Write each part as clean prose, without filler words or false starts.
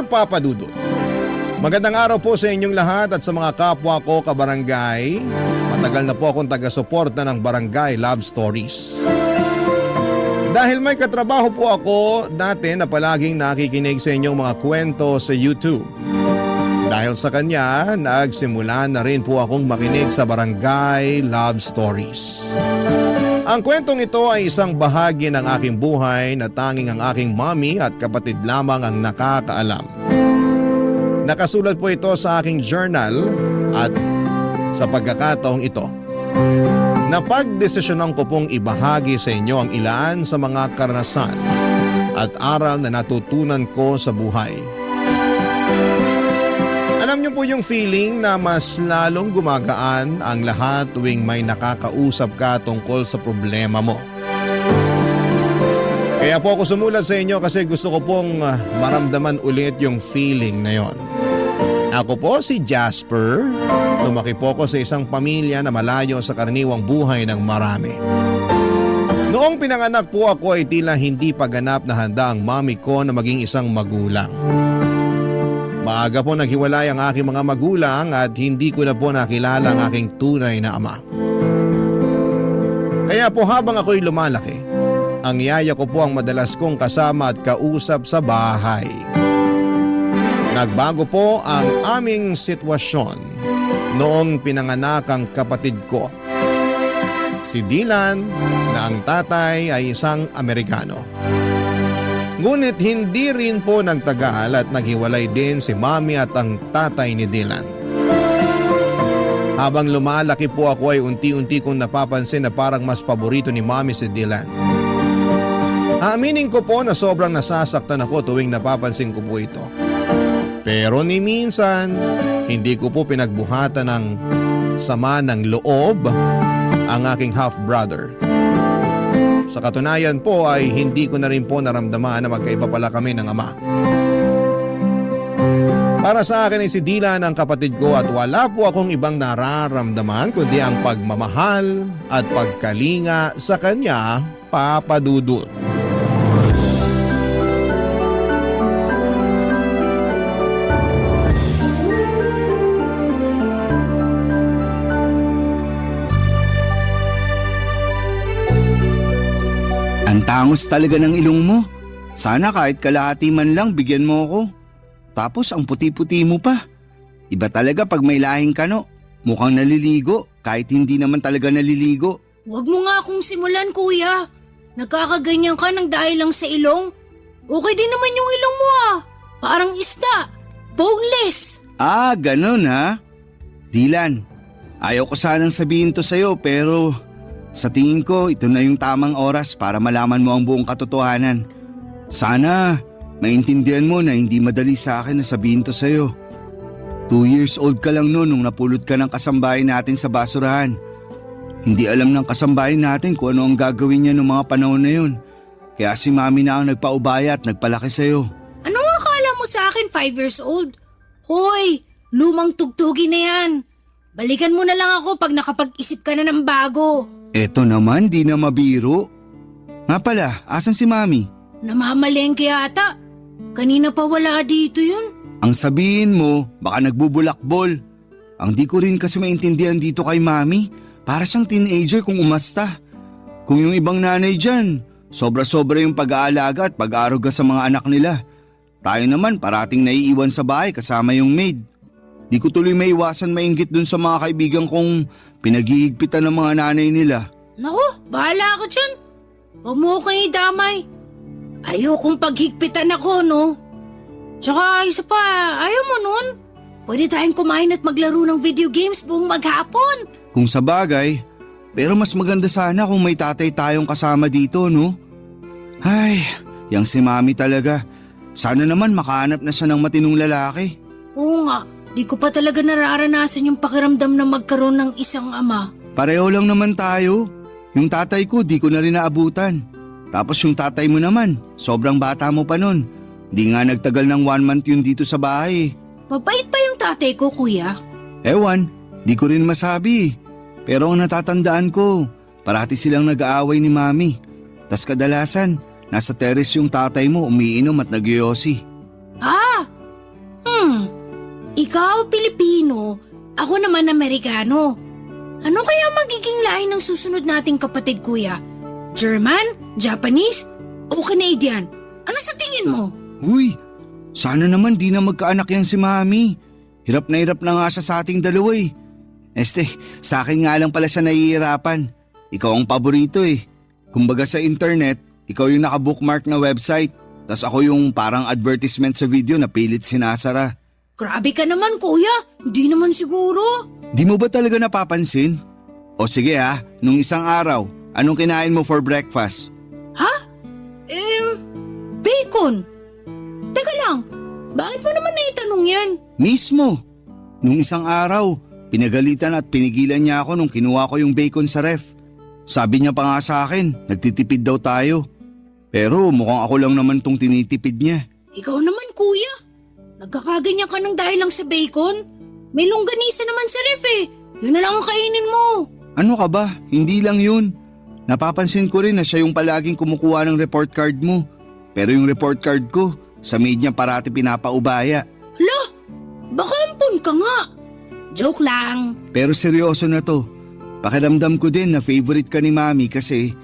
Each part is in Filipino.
Papa Dudut. Magandang araw po sa inyong lahat at sa mga kapwa ko kabarangay. Matagal na po akong taga-suporta ng Barangay Love Stories. Dahil may katrabaho po ako dati na palaging nakikinig sa inyong mga kwento sa YouTube. Dahil sa kanya, nagsimula na rin po akong makinig sa Barangay Love Stories. Ang kwentong ito ay isang bahagi ng aking buhay na tanging ang aking mommy at kapatid lamang ang nakakaalam. Nakasulat po ito sa aking journal at sa pagkakataong ito, napagdesisyonan ko pong ibahagi sa inyo ang ilan sa mga karanasan at aral na natutunan ko sa buhay. Alam niyo po yung feeling na mas lalong gumagaan ang lahat tuwing may nakakausap ka tungkol sa problema mo. Kaya po ako sumulat sa inyo kasi gusto ko pong maramdaman ulit yung feeling na yon. Ako po si Jasper. Lumaki po ako sa isang pamilya na malayo sa karaniwang buhay ng marami. Noong pinanganak po ako ay tila hindi pa ganap na handa ang mami ko na maging isang magulang. Maaga po naghiwalay ang aking mga magulang at hindi ko na po nakilala ang aking tunay na ama. Kaya po habang ako'y lumalaki, ang yaya ko po ang madalas kong kasama at kausap sa bahay. Nagbago po ang aming sitwasyon noong pinanganak ang kapatid ko. Si Dylan na ang tatay ay isang Amerikano. Ngunit hindi rin po nagtagal at naghiwalay din si mami at ang tatay ni Dylan. Habang lumalaki po ako ay unti-unti kong napapansin na parang mas paborito ni mami si Dylan. Aaminin ko po na sobrang nasasaktan ako tuwing napapansin ko po ito. Pero ni minsan, hindi ko po pinagbuhatan ng sama ng loob ang aking half-brother. Sa katunayan po ay hindi ko na rin po naramdaman na magkaiba pala kami ng ama. Para sa akin ay si Dylan ang kapatid ko at wala po akong ibang nararamdaman kundi ang pagmamahal at pagkalinga sa kanya, Papa Dudut. Ang tangos talaga ng ilong mo. Sana kahit kalahati man lang bigyan mo ako. Tapos ang puti-puti mo pa. Iba talaga pag may lahing kano. Mukhang naliligo kahit hindi naman talaga naliligo. Huwag mo nga akong simulan, kuya. Nagkakaganyan ka ng dahil lang sa ilong. Okay din naman yung ilong mo ah. Parang isda. Boneless. Ah, ganun ha? Dylan, ayaw ko sanang sabihin to sa'yo pero sa tingin ko ito na yung tamang oras para malaman mo ang buong katotohanan. Sana maintindihan mo na hindi madali sa akin na sabihin to sa'yo. 2 years old ka lang noon nung napulot ka ng kasambahay natin sa basurahan. Hindi alam ng kasambahay natin kung ano ang gagawin niya noong mga panahon na yun. Kaya si mami na ang nagpaubaya at nagpalaki sa'yo. Anong akala mo sa akin 5 years old? Hoy, lumang tugtugi na yan. Balikan mo na lang ako pag nakapag-isip ka na ng bago. Eto naman, di na mabiro. Nga pala, asan si mami? Namamalengke ata. Kanina pa wala dito yun. Ang sabihin mo, baka nagbubulakbol. Ang di ko rin kasi maintindihan dito kay mami. Para siyang teenager kung umasta. Kung yung ibang nanay dyan, sobra-sobra yung pag-aalaga at pag-aaruga sa mga anak nila. Tayo naman parating naiiwan sa bahay kasama yung maid. Di ko tuloy maiwasan mainggit dun sa mga kaibigan kong pinaghihigpitan ng mga nanay nila. Naku, bahala ka dyan. Huwag mo akong idamay. Ayokong paghigpitan ako, no? Tsaka isa pa, ayaw mo nun? Pwede tayong kumain at maglaro ng video games buong maghapon. Kung sa bagay, pero mas maganda sana kung may tatay tayong kasama dito, no? Ay, yang si mami talaga. Sana naman makahanap na siya ng matinong lalaki. Oo nga. Di ko pa talaga nararanasan yung pakiramdam na magkaroon ng isang ama. Pareho lang naman tayo. Yung tatay ko di ko na rin naabutan. Tapos yung tatay mo naman, sobrang bata mo pa nun. Di nga nagtagal ng 1 month yun dito sa bahay. Mabait pa yung tatay ko, kuya. Ewan, di ko rin masabi. Pero ang natatandaan ko, parati silang nag-aaway ni mami. Tas kadalasan, nasa terrace yung tatay mo umiinom at nagyoyosi. Ah, Ikaw Pilipino, ako naman Amerikano. Ano kaya magiging lahi ng susunod nating kapatid kuya? German? Japanese? O Canadian? Ano sa tingin mo? Uy, sana naman di na magkaanak yan si Mami. Hirap na nga siya sa ating dalawa eh. Sa akin nga lang pala siya nahihirapan. Ikaw ang paborito eh. Kumbaga sa internet, ikaw yung naka-bookmark na website. Tas ako yung parang advertisement sa video na pilit sinasara. Grabe ka naman kuya, hindi naman siguro. Di mo ba talaga napapansin? O sige nung isang araw, anong kinain mo for breakfast? Ha? Bacon. Teka lang, bakit mo naman naitanong yan? Mismo. Nung isang araw, pinagalitan at pinigilan niya ako nung kinuha ko yung bacon sa ref. Sabi niya pa nga sa akin, nagtitipid daw tayo. Pero mukhang ako lang naman tong tinitipid niya. Ikaw naman kuya, nagkakaganyan ka ng dahil lang sa bacon? May longganisa naman sa ref eh, yun na lang ang kainin mo. Ano ka ba? Hindi lang yun. Napapansin ko rin na siya yung palaging kumukuha ng report card mo. Pero yung report card ko, sa maid niya parati pinapaubaya. Hala, baka ampun ka nga. Joke lang. Pero seryoso na to. Pakiramdam ko din na favorite ka ni Mami kasi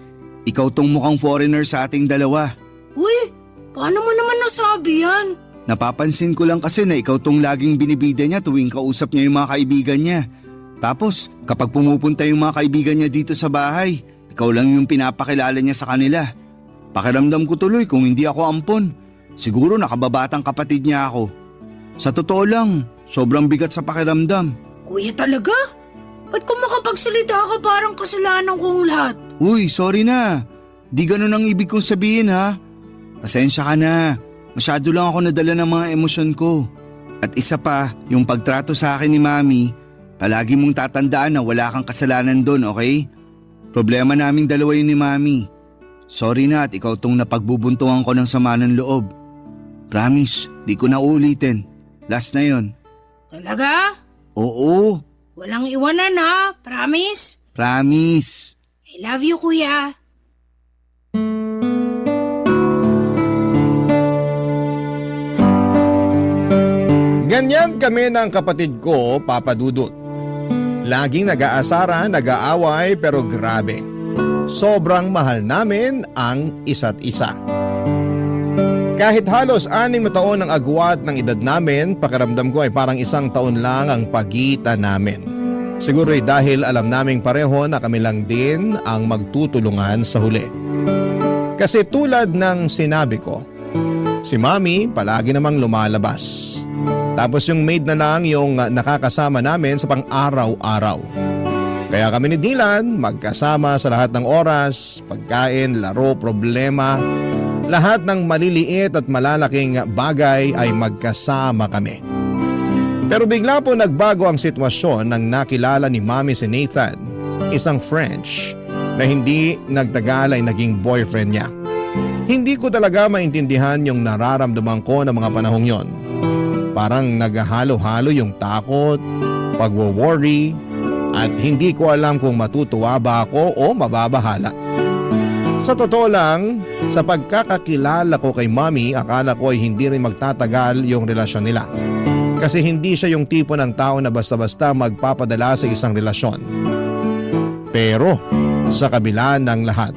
ikaw tong mukhang foreigner sa ating dalawa. Uy, paano mo naman nasabi yan? Napapansin ko lang kasi na ikaw tong laging binibida niya tuwing kausap niya yung mga kaibigan niya. Tapos kapag pumupunta yung mga kaibigan niya dito sa bahay, ikaw lang yung pinapakilala niya sa kanila. Pakiramdam ko tuloy kung hindi ako ampon. Siguro nakababatang kapatid niya ako. Sa totoo lang, sobrang bigat sa pakiramdam. Kuya talaga? Ba't kung makapagsalita ka parang kasalanan kong lahat? Uy, sorry na. Di ganun ang ibig kong sabihin ha. Pasensya ka na. Masyado lang ako nadala ng mga emosyon ko. At isa pa, yung pagtrato sa akin ni Mami, palagi mong tatandaan na wala kang kasalanan doon, okay? Problema naming dalawa yun ni Mami. Sorry na at ikaw tong napagbubuntungan ko ng sama ng loob. Promise, di ko na ulitin. Last na yon. Talaga? Oo, Walang iwanan ha, promise? promise. I love you kuya. Ganyan kami ng kapatid ko, Papa Dudut. Laging nag-aasara, nag-aaway pero grabe. Sobrang mahal namin ang isa't isa. Kahit halos 6 na taon ang agwat ng edad namin, pakiramdam ko ay parang 1 taon lang ang pagitan namin. Siguro ay dahil alam naming pareho na kami lang din ang magtutulungan sa huli. Kasi tulad ng sinabi ko, si Mami palagi namang lumalabas. Tapos yung maid na lang yung nakakasama namin sa pang-araw-araw. Kaya kami ni Dylan magkasama sa lahat ng oras, pagkain, laro, problema. Lahat ng maliliit at malalaking bagay ay magkasama kami. Pero bigla po nagbago ang sitwasyon nang nakilala ni Mami si Nathan, isang French na hindi nagtagal ay naging boyfriend niya. Hindi ko talaga maintindihan yung nararamdaman ko ng mga panahong yon. Parang naghahalo-halo yung takot, pagwo-worry, at hindi ko alam kung matutuwa ba ako o mababahala. Sa totoo lang, sa pagkakakilala ko kay Mami, akala ko ay hindi rin magtatagal yung relasyon nila. Kasi hindi siya yung tipo ng tao na basta-basta magpapadala sa isang relasyon. Pero sa kabila ng lahat,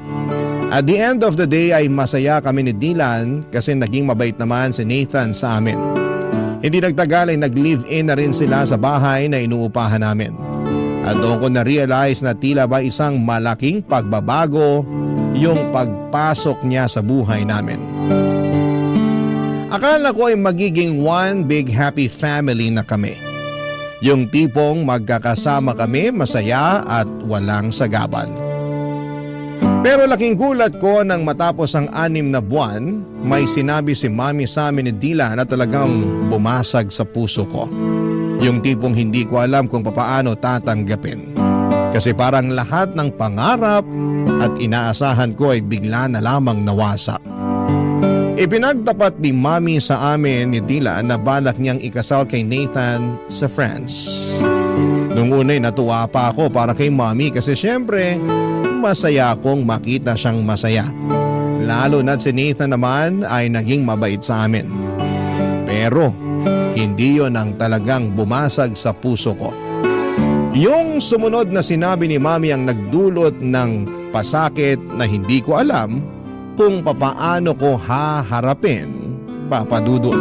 at the end of the day ay masaya kami ni Dylan kasi naging mabait naman si Nathan sa amin. Hindi nagtagal ay nag-live-in na rin sila sa bahay na inuupahan namin. At doon ko na-realize na tila ba isang malaking pagbabago yung pagpasok niya sa buhay namin. Akala ko ay magiging one big happy family na kami. Yung tipong magkakasama kami masaya at walang sagabal. Pero laking gulat ko nang matapos ang 6 na buwan, may sinabi si Mami sa amin ni Dylan na talagang bumasag sa puso ko. Yung tipong hindi ko alam kung papaano tatanggapin. Kasi parang lahat ng pangarap at inaasahan ko ay bigla na lamang nawasak. Ipinagtapat ni Mami sa amin ni Dylan na balak niyang ikasal kay Nathan sa France. Nung una'y natuwa pa ako para kay Mami kasi syempre masaya akong makita siyang masaya. Lalo na si Nathan naman ay naging mabait sa amin. Pero Hindi yon ang talagang bumasag sa puso ko. Yung sumunod na sinabi ni Mami ang nagdulot ng pasakit na hindi ko alam kung papaano ko haharapin, Papa Dudut.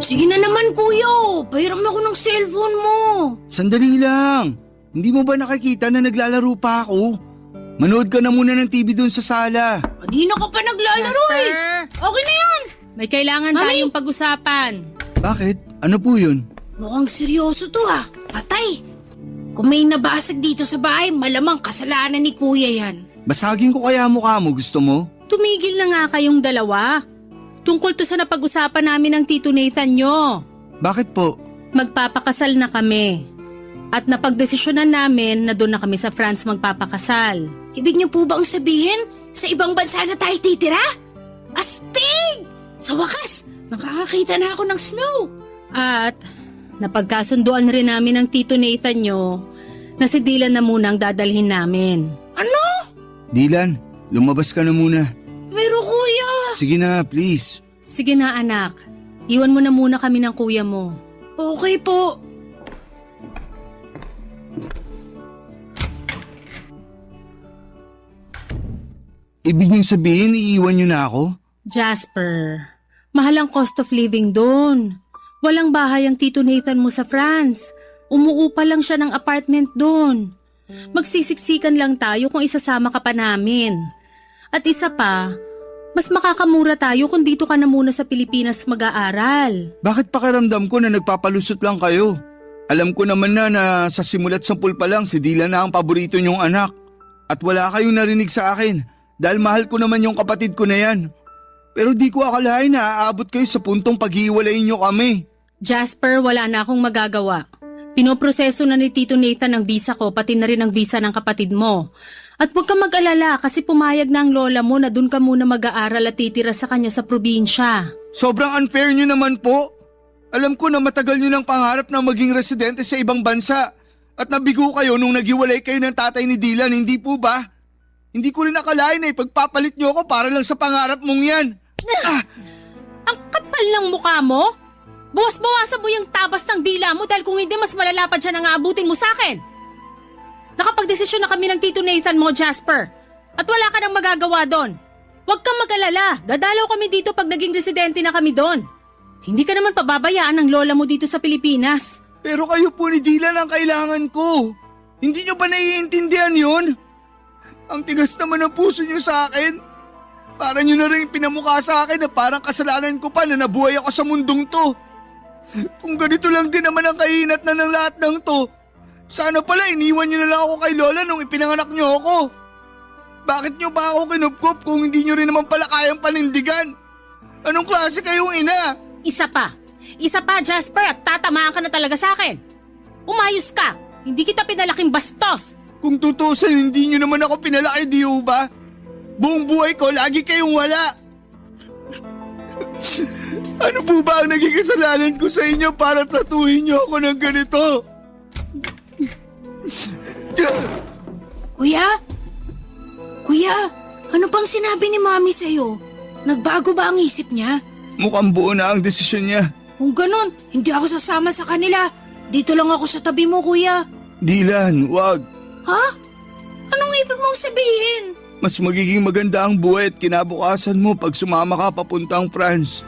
Sige na naman kuya, pahiram na ako ng cellphone mo. Sandali lang. Hindi mo ba nakikita na naglalaro pa ako? Manood ka na muna ng TV doon sa sala. Kanina ka pa naglalaro eh. Okay na yan. May kailangan Mami! tayong pag-usapan. Bakit? Ano po yun? Mukhang seryoso to ah. Patay. Kung may nabasag dito sa bahay, malamang kasalanan ni kuya yan. Basagin ko kaya mukha mo, gusto mo? Tumigil na nga kayong dalawa. Tungkol to sa napag-usapan namin ng Tito Nathan nyo. Bakit po? Magpapakasal na kami. At napagdesisyonan namin na doon na kami sa France magpapakasal. Ibig niyo po bang sabihin, sa ibang bansa na tayo titira? Astig! Sa wakas, makakakita na ako ng snow. At napagkasunduan rin namin ng Tito Nathan nyo na si Dylan na muna ang dadalhin namin. Ano? Dylan, lumabas ka na muna. Pero kuya... Sige na, please. Sige na anak, iwan mo na muna kami ng kuya mo. Okay po. Ibig niyong sabihin, iiwan niyo na ako? Jasper, mahal ang cost of living doon. Walang bahay ang Tito Nathan mo sa France. Umuupa lang siya ng apartment doon. Magsisiksikan lang tayo kung isasama ka pa namin. At isa pa, mas makakamura tayo kung dito ka na muna sa Pilipinas mag-aaral. Bakit pakiramdam ko na nagpapalusot lang kayo? Alam ko naman na sa simulat sampul pa lang si Dylan na ang paborito niyong anak. At wala kayong narinig sa akin dahil mahal ko naman yung kapatid ko na yan. Pero di ko akalain na aabot kayo sa puntong paghiwalayin niyo kami. Jasper, wala na akong magagawa. Pinoproseso na ni Tito Nathan ang visa ko pati na rin ang visa ng kapatid mo. At huwag ka mag-alala kasi pumayag na ang lola mo na dun ka muna mag-aaral at titira sa kanya sa probinsya. Sobrang unfair niyo naman po. Alam ko na matagal niyo ng pangarap na maging residente sa ibang bansa. At nabigo kayo nung naghiwalay kayo ng tatay ni Dylan, hindi po ba? Hindi ko rin akalain na ipagpapalit niyo ako para lang sa pangarap mong yan. Ang kapal ng mukha mo? Buwas-bawasan mo yung tabas ng dila mo dahil kung hindi mas malalapad siya na aabutin mo sa akin. Nakapagdesisyon na kami ng Tito Nathan mo, Jasper. At wala ka nang magagawa doon. Huwag kang mag-alala. Dadalaw kami dito pag naging residente na kami doon. Hindi ka naman pababayaan ng lola mo dito sa Pilipinas. Pero kayo po ni Dylan ang kailangan ko. Hindi niyo ba naiintindihan yun? Ang tigas naman ng puso niyo sa akin. Para niyo na rin pinamukha sa akin na parang kasalanan ko pa na nabuhay ako sa mundong to. Kung ganito lang din naman ang kahinat na ng lahat ng to, sana pala iniwan niyo na lang ako kay Lola nung ipinanganak niyo ako. Bakit niyo ba ako kinupkup kung hindi niyo rin naman pala kayang panindigan? Anong klase kayong ina? Isa pa, Jasper, at tatamaan ka na talaga sa akin. Umayos ka, hindi kita pinalaking bastos. Kung tutusin, hindi niyo naman ako pinalaki, di ba? Buong buhay ko, lagi kayong wala. Ano po ba ang naging kasalanan ko sa inyo para tratuhin niyo ako ng ganito? Kuya? Kuya, ano bang sinabi ni Mami sa'yo? Nagbago ba ang isip niya? Mukhang buo na ang desisyon niya. Kung ganun, hindi ako sasama sa kanila. Dito lang ako sa tabi mo, kuya. Dylan, wag. Ha? Anong ibig mong sabihin? Mas magiging maganda ang buhay at kinabukasan mo pag sumama ka papuntang France.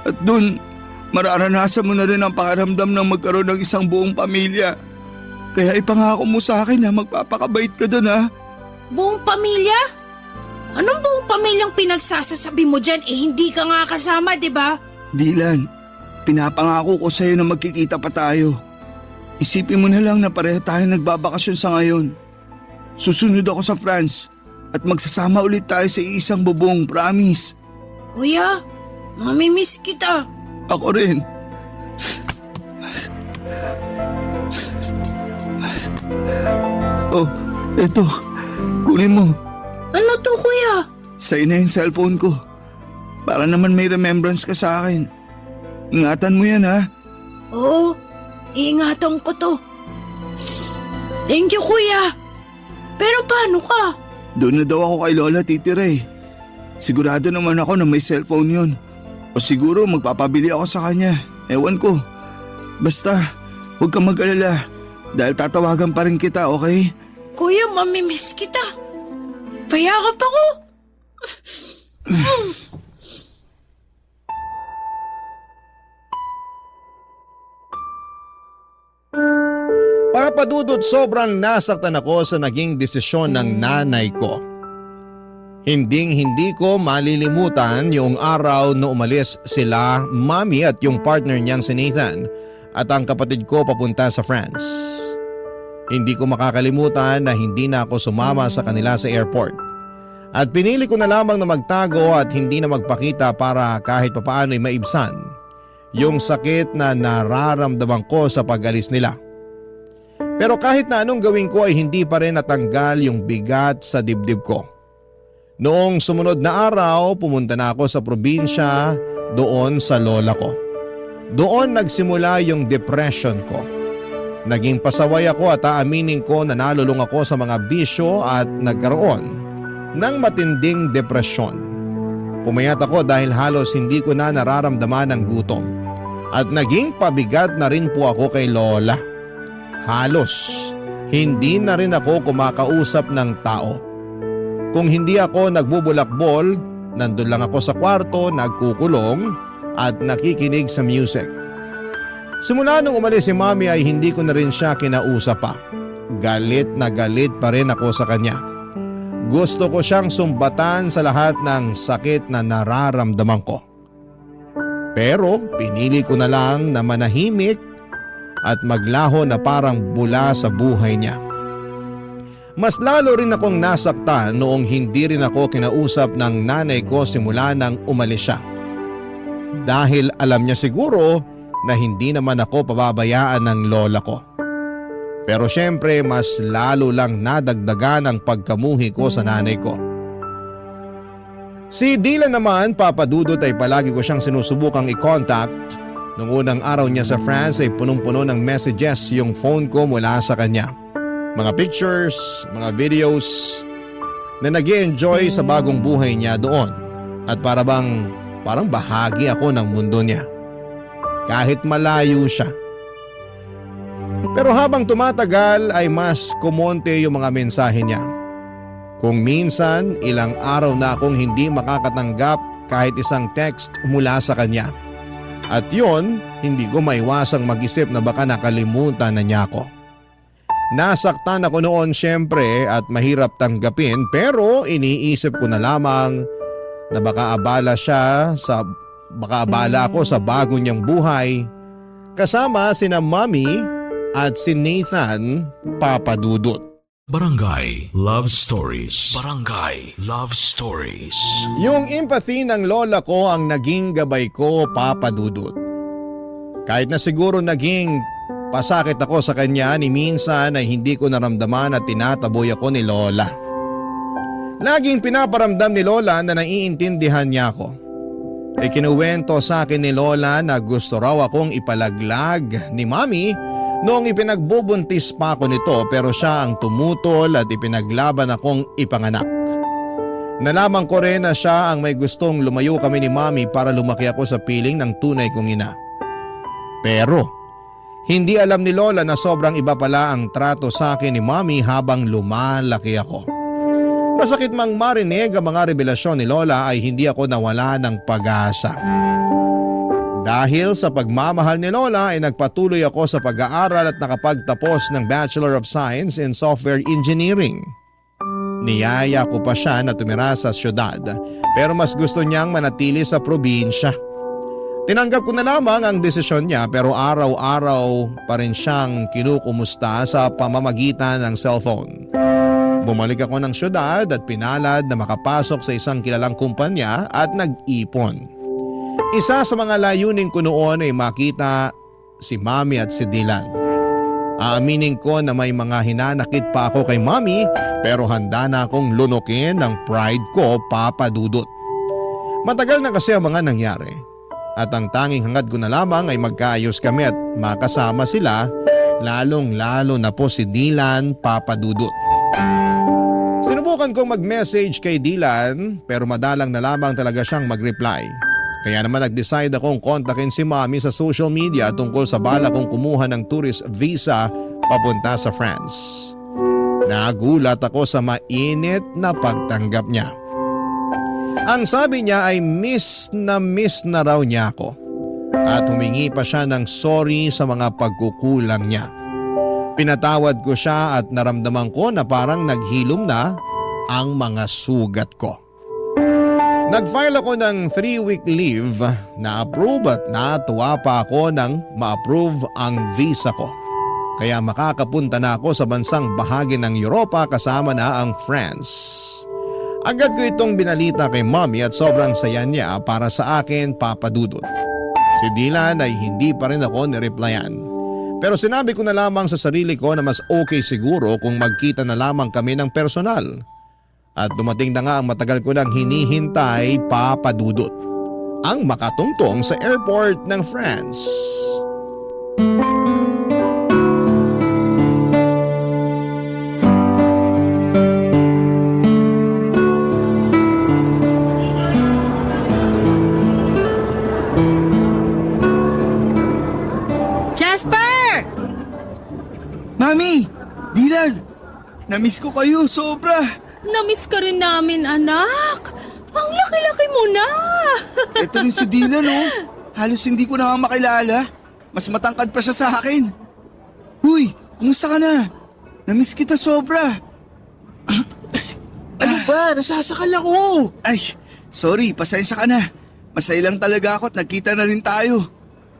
At dun, mararanasan mo na rin ang pakiramdam ng magkaroon ng isang buong pamilya. Kaya ipangako mo sa akin na magpapakabait ka dun, ha? Buong pamilya? Anong buong pamilyang pinagsasasabi mo dyan? Hindi ka nga kasama, di ba? Dylan, pinapangako ko sa'yo na magkikita pa tayo. Isipin mo na lang na pareho tayo nagbabakasyon sa ngayon. Susunod ako sa France at magsasama ulit tayo sa isang bubong, promise. Kuya, mamimiss kita. Ako rin. Oh, eto. Kunin mo. Ano to, kuya? Sa'yo na yung cellphone ko. Para naman may remembrance ka sa akin. Ingatan mo yan, ha? Oo, Iingatan ko to. Thank you, kuya. Pero paano ka? Doon na daw ako kay Lola titira eh. Sigurado naman ako na may cellphone yun. O siguro magpapabili ako sa kanya. Ewan ko. Basta, huwag kang mag-alala. Dahil tatawagan pa rin kita, okay? Kuya, mamimiss kita. Payakap ako. Papadudot, sobrang nasaktan ako sa naging desisyon ng nanay ko. Hindi ko malilimutan yung araw na umalis sila, Mami at yung partner niyang si Nathan at ang kapatid ko papunta sa France. Hindi ko makakalimutan na hindi na ako sumama sa kanila sa airport. At pinili ko na lamang na magtago at hindi na magpakita para kahit papaano ay maibsan yung sakit na nararamdaman ko sa pag-alis nila. Pero kahit na anong gawin ko ay hindi pa rin natanggal yung bigat sa dibdib ko. Noong sumunod na araw, pumunta na ako sa probinsya doon sa lola ko. Doon nagsimula yung depression ko. Naging pasaway ako at aaminin ko na nalulung ako sa mga bisyo at nagkaroon ng matinding depresyon. Pumayat ako dahil halos hindi ko na nararamdaman ang gutom. At naging pabigat na rin po ako kay lola. Halos hindi na rin ako kumakausap ng tao. Kung hindi ako nagbubulakbol, nandun lang ako sa kwarto, nagkukulong at nakikinig sa music. Simula nung umalis si Mami ay hindi ko na rin siya kinausap pa. Galit na galit pa rin ako sa kanya. Gusto ko siyang sumbatan sa lahat ng sakit na nararamdaman ko. Pero pinili ko na lang na manahimik at maglaho na parang bula sa buhay niya. Mas lalo rin akong nasaktan noong hindi rin ako kinausap ng nanay ko simula nang umalis siya. Dahil alam niya siguro na hindi naman ako pababayaan ng lola ko. Pero syempre mas lalo lang nadagdagan ang pagkamuhi ko sa nanay ko. Si Dylan naman, papadudot, ay palagi ko siyang sinusubukang i-contact. Noong unang araw niya sa France ay punong-puno ng messages yung phone ko mula sa kanya. Mga pictures, mga videos na nag-i-enjoy sa bagong buhay niya doon. At parang bahagi ako ng mundo niya. Kahit malayo siya. Pero habang tumatagal ay mas kumonte yung mga mensahe niya. Kung minsan ilang araw na akong hindi makakatanggap kahit isang text mula sa kanya. At yon, hindi ko maiwasang mag-isip na baka nakalimutan na niya ako. Nasaktan ako noon syempre at mahirap tanggapin, pero iniisip ko na lamang na baka abala ako sa bago niyang buhay kasama sina Mami at si Nathan, papadudot. Barangay Love Stories. Barangay Love Stories. Yung empathy ng lola ko ang naging gabay ko, papadudot. Kahit na siguro naging pasakit ako sa kanya, ni minsan ay hindi ko naramdaman at tinataboy ako ni lola. Laging pinaparamdam ni lola na naiintindihan niya ako. Kinuwento sa akin ni lola na gusto raw akong ipalaglag ni Mami noong ipinagbubuntis pa ako nito, pero siya ang tumutol at ipinaglaban akong ipanganak. Nalaman ko rin na siya ang may gustong lumayo kami ni Mami para lumaki ako sa piling ng tunay kong ina. Pero hindi alam ni lola na sobrang iba pala ang trato sa akin ni Mami habang lumalaki ako. Masakit mang marinig ang mga revelasyon ni lola ay hindi ako nawala ng pag-asa. Dahil sa pagmamahal ni lola ay nagpatuloy ako sa pag-aaral at nakapagtapos ng Bachelor of Science in Software Engineering. Niyaya ko pa siya na tumira sa syudad, pero mas gusto niyang manatili sa probinsya. Tinanggap ko na lamang ang desisyon niya, pero araw-araw pa rin siyang kinukumusta sa pamamagitan ng cellphone. Bumalik ako ng syudad at pinalad na makapasok sa isang kilalang kumpanya at nag-ipon. Isa sa mga layunin ko noon ay makita si Mami at si Dylan. Aaminin ko na may mga hinanakit pa ako kay Mami, pero handa na akong lunukin ng pride ko, papadudot. Matagal na kasi ang mga nangyari At ang tanging hangad ko na lamang ay magkaayos kami at makasama sila, lalong-lalo na po si Dylan Papadudut. Sinubukan kong mag-message kay Dylan pero madalang na lamang talaga siyang mag-reply. Kaya naman nag-decide akong kontakin si Mommy sa social media tungkol sa bala kong kumuha ng tourist visa papunta sa France. Nagulat ako sa mainit na pagtanggap niya. Ang sabi niya ay miss na raw niya ako at humingi pa siya ng sorry sa mga pagkukulang niya. Pinatawad ko siya at naramdaman ko na parang naghilom na ang mga sugat ko. Nag-file ako ng 3-week leave na approve at natuwa pa ako nang ma-approve ang visa ko. Kaya makakapunta na ako sa bansang bahagi ng Europa kasama na ang France. Agad ko itong binalita kay Mommy at sobrang saya niya para sa akin, Papa Dudut. Si Dylan ay hindi pa rin ako nireplyan. Pero sinabi ko na lamang sa sarili ko na mas okay siguro kung magkita na lamang kami ng personal. At dumating na nga ang matagal ko nang hinihintay, Papa Dudut. Ang makatungtong sa airport ng France. Jasper! Mami! Dylan! Namiss ko kayo, sobra! Namiss ka rin namin, anak. Ang laki-laki mo na. Ito rin si Dylan, oh. Halos hindi ko na makilala. Mas matangkad pa siya sa akin. Huy, kumusta ka na? Namiss kita sobra. Ano ba? Nasasakal ako. Ay, sorry, pasensya ka na. Masaya lang talaga ako at nagkita na rin tayo.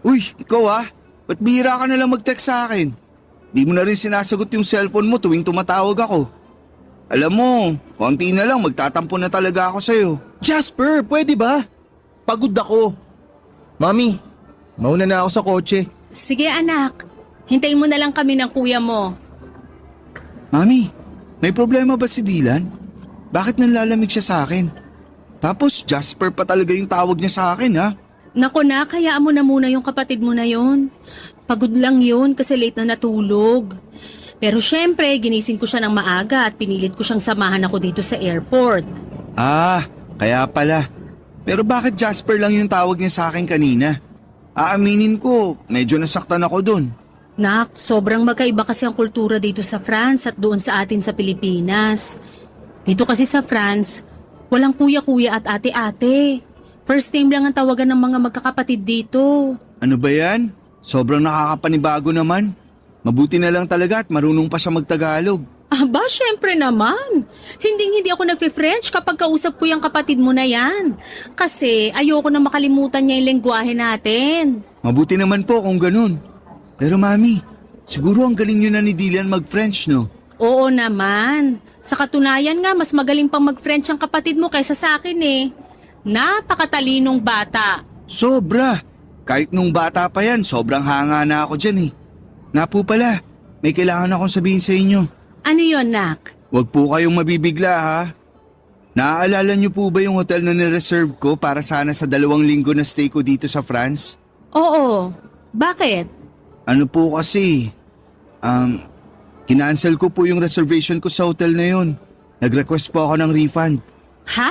Uy, ikaw ah. Ba't bihira ka na lang mag-text sa akin? Di mo na rin sinasagot yung cellphone mo tuwing tumatawag ako. Alam mo, konti na lang magtatampo na talaga ako sa'yo. Jasper, pwede ba? Pagod ako. Mami, mauna na ako sa kotse. Sige anak, hintayin mo na lang kami ng kuya mo. Mami, may problema ba si Dylan? Bakit nanlalamig siya sa akin? Tapos Jasper pa talaga yung tawag niya sa akin ha? Naku na, hayaan mo na muna yung kapatid mo na yon. Pagod lang yun kasi late na natulog. Pero syempre, ginising ko siya ng maaga at pinilit ko siyang samahan ako dito sa airport. Ah, kaya pala. Pero bakit Jasper lang yung tawag niya sa akin kanina? Aaminin ko, medyo nasaktan ako dun. Nak, sobrang magkaiba kasi ang kultura dito sa France at doon sa atin sa Pilipinas. Dito kasi sa France, walang kuya-kuya at ate-ate. First name lang ang tawagan ng mga magkakapatid dito. Ano ba yan? Sobrang nakakapanibago naman. Mabuti na lang talaga at marunong pa siya magtagalog. Aba, syempre naman. Hindi ako nagpe-French kapag kausap ko yung kapatid mo na yan. Kasi ayoko na makalimutan niya yung lengguwahe natin. Mabuti naman po kung ganun. Pero mami, siguro ang galing nyo na ni Dylan mag-French no? Oo naman. Sa katunayan nga, mas magaling pang mag-French ang kapatid mo kaysa sa akin eh. Napakatalinong bata. Sobra! Kahit nung bata pa yan, sobrang hanga na ako dyan eh. Nga po pala, may kailangan akong sabihin sa inyo. Ano yon, Nak? Huwag po kayong mabibigla ha. Naaalala niyo po ba yung hotel na nireserve ko para sana sa 2 linggo na stay ko dito sa France? Oo. Bakit? Ano po kasi, kinancel ko po yung reservation ko sa hotel na yun. Nag-request po ako ng refund. Ha?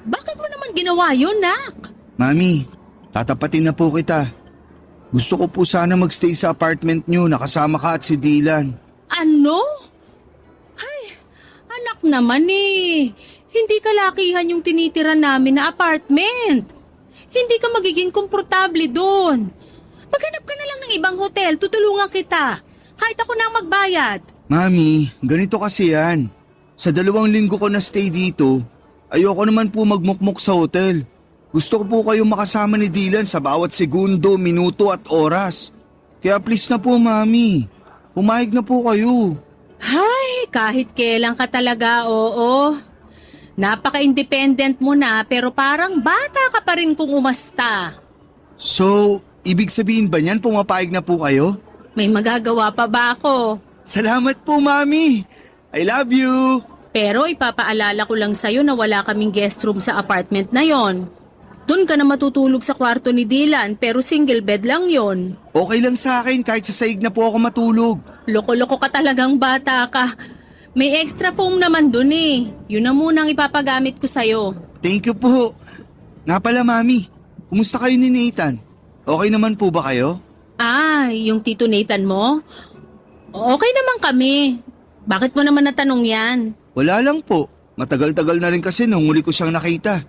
Bakit mo naman ginawa yun, Nak? Mami, tatapatin na po kita. Gusto ko po sana magstay sa apartment niyo na kasama ka at si Dylan. Ano? Ay, anak naman eh. Hindi kalakihan yung tinitira namin na apartment. Hindi ka magiging komportable doon. Maghanap ka na lang ng ibang hotel, tutulungan kita. Kahit ako na ang magbayad. Mami, ganito kasi yan. Sa 2 linggo ko na stay dito, ayoko naman po magmukmuk sa hotel. Gusto ko po kayong makasama ni Dylan sa bawat segundo, minuto at oras. Kaya please na po, Mami. Pumayag na po kayo. Ay, kahit kailan ka talaga, oo. Napaka-independent mo na pero parang bata ka pa rin kung umasta. So, ibig sabihin ba niyan pumapayag na po kayo? May magagawa pa ba ako? Salamat po, Mami. I love you. Pero ipapaalala ko lang sa'yo na wala kaming guest room sa apartment na yon. Doon ka na matutulog sa kwarto ni Dylan pero single bed lang yon. Okay lang sa akin kahit sa saig na po ako matulog. Loko-loko ka talagang bata ka. May extra foam naman dun eh. Yun na munang ipapagamit ko sa'yo. Thank you po. Nga pala mami, kumusta kayo ni Nathan? Okay naman po ba kayo? Ah, yung Tito Nathan mo? Okay naman kami. Bakit mo naman natanong yan? Wala lang po. Matagal-tagal na rin kasi nung huli ko siyang nakita.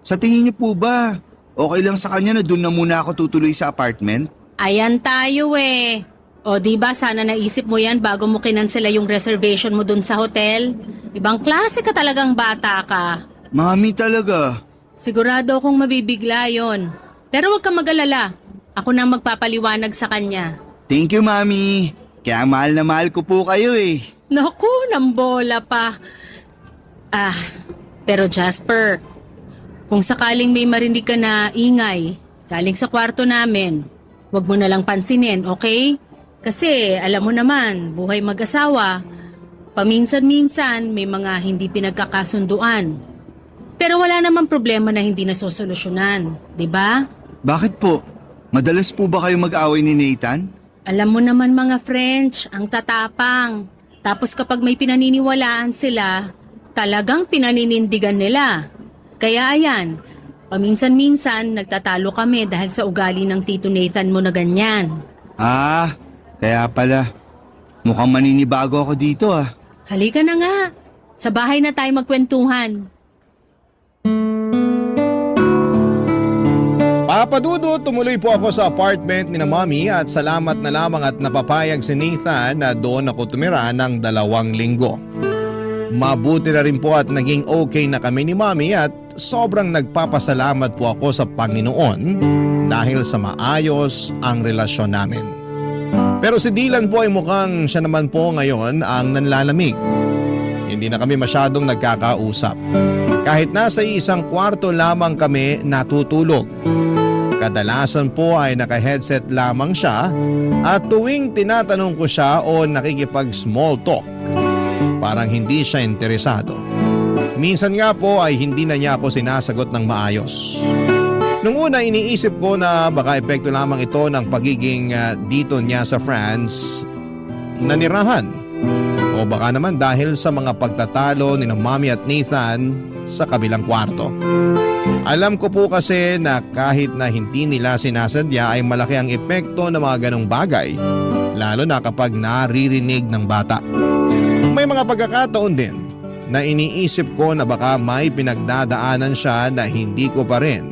Sa tingin niyo po ba, okay lang sa kanya na doon na muna ako tutuloy sa apartment? Ayan tayo eh. O diba sana naisip mo yan bago mo kinansela yung reservation mo dun sa hotel? Ibang klase ka talagang bata ka. Mami talaga. Sigurado akong mabibigla yon. Pero huwag kang mag-alala. Ako na magpapaliwanag sa kanya. Thank you mami. Kaya mahal na mahal ko po kayo eh. Naku, nambola pa. Ah, pero Jasper, kung sakaling may marinig ka na ingay galing sa kwarto namin, huwag mo na lang pansinin, okay? Kasi alam mo naman, buhay mag-asawa, paminsan-minsan may mga hindi pinagkakasunduan. Pero wala namang problema na hindi nasosolusyonan, di ba? Bakit po? Madalas po ba kayo mag-away ni Nathan? Alam mo naman mga French, ang tatapang. Tapos kapag may pinaniniwalaan sila, talagang pinaninindigan nila. Kaya ayan, paminsan-minsan nagtatalo kami dahil sa ugali ng Tito Nathan mo na ganyan. Ah, kaya pala. Mukhang maninibago ako dito ah. Halika na nga, sa bahay na tayo magkwentuhan. Papadudot, tumuloy po ako sa apartment ni na Mommy at salamat na lamang at napapayag si Nathan na doon ako tumira ng 2 linggo. Mabuti na rin po at naging okay na kami ni Mommy at sobrang nagpapasalamat po ako sa Panginoon dahil sa maayos ang relasyon namin. Pero si Dylan po ay mukhang siya naman po ngayon ang nanlalamig. Hindi na kami masyadong nagkakausap. Kahit nasa isang kwarto lamang kami natutulog. Kadalasan po ay naka-headset lamang siya at tuwing tinatanong ko siya o nakikipag-small talk, parang hindi siya interesado. Minsan nga po ay hindi na niya ako sinasagot ng maayos. Nung una iniisip ko na baka epekto lamang ito ng pagiging dito niya sa France nanirahan. O baka naman dahil sa mga pagtatalo ni Mommy at Nathan sa kabilang kwarto. Alam ko po kasi na kahit na hindi nila sinasadya ay malaki ang epekto ng mga ganong bagay. Lalo na kapag naririnig ng bata. May mga pagkakataon din na iniisip ko na baka may pinagdadaanan siya na hindi ko pa rin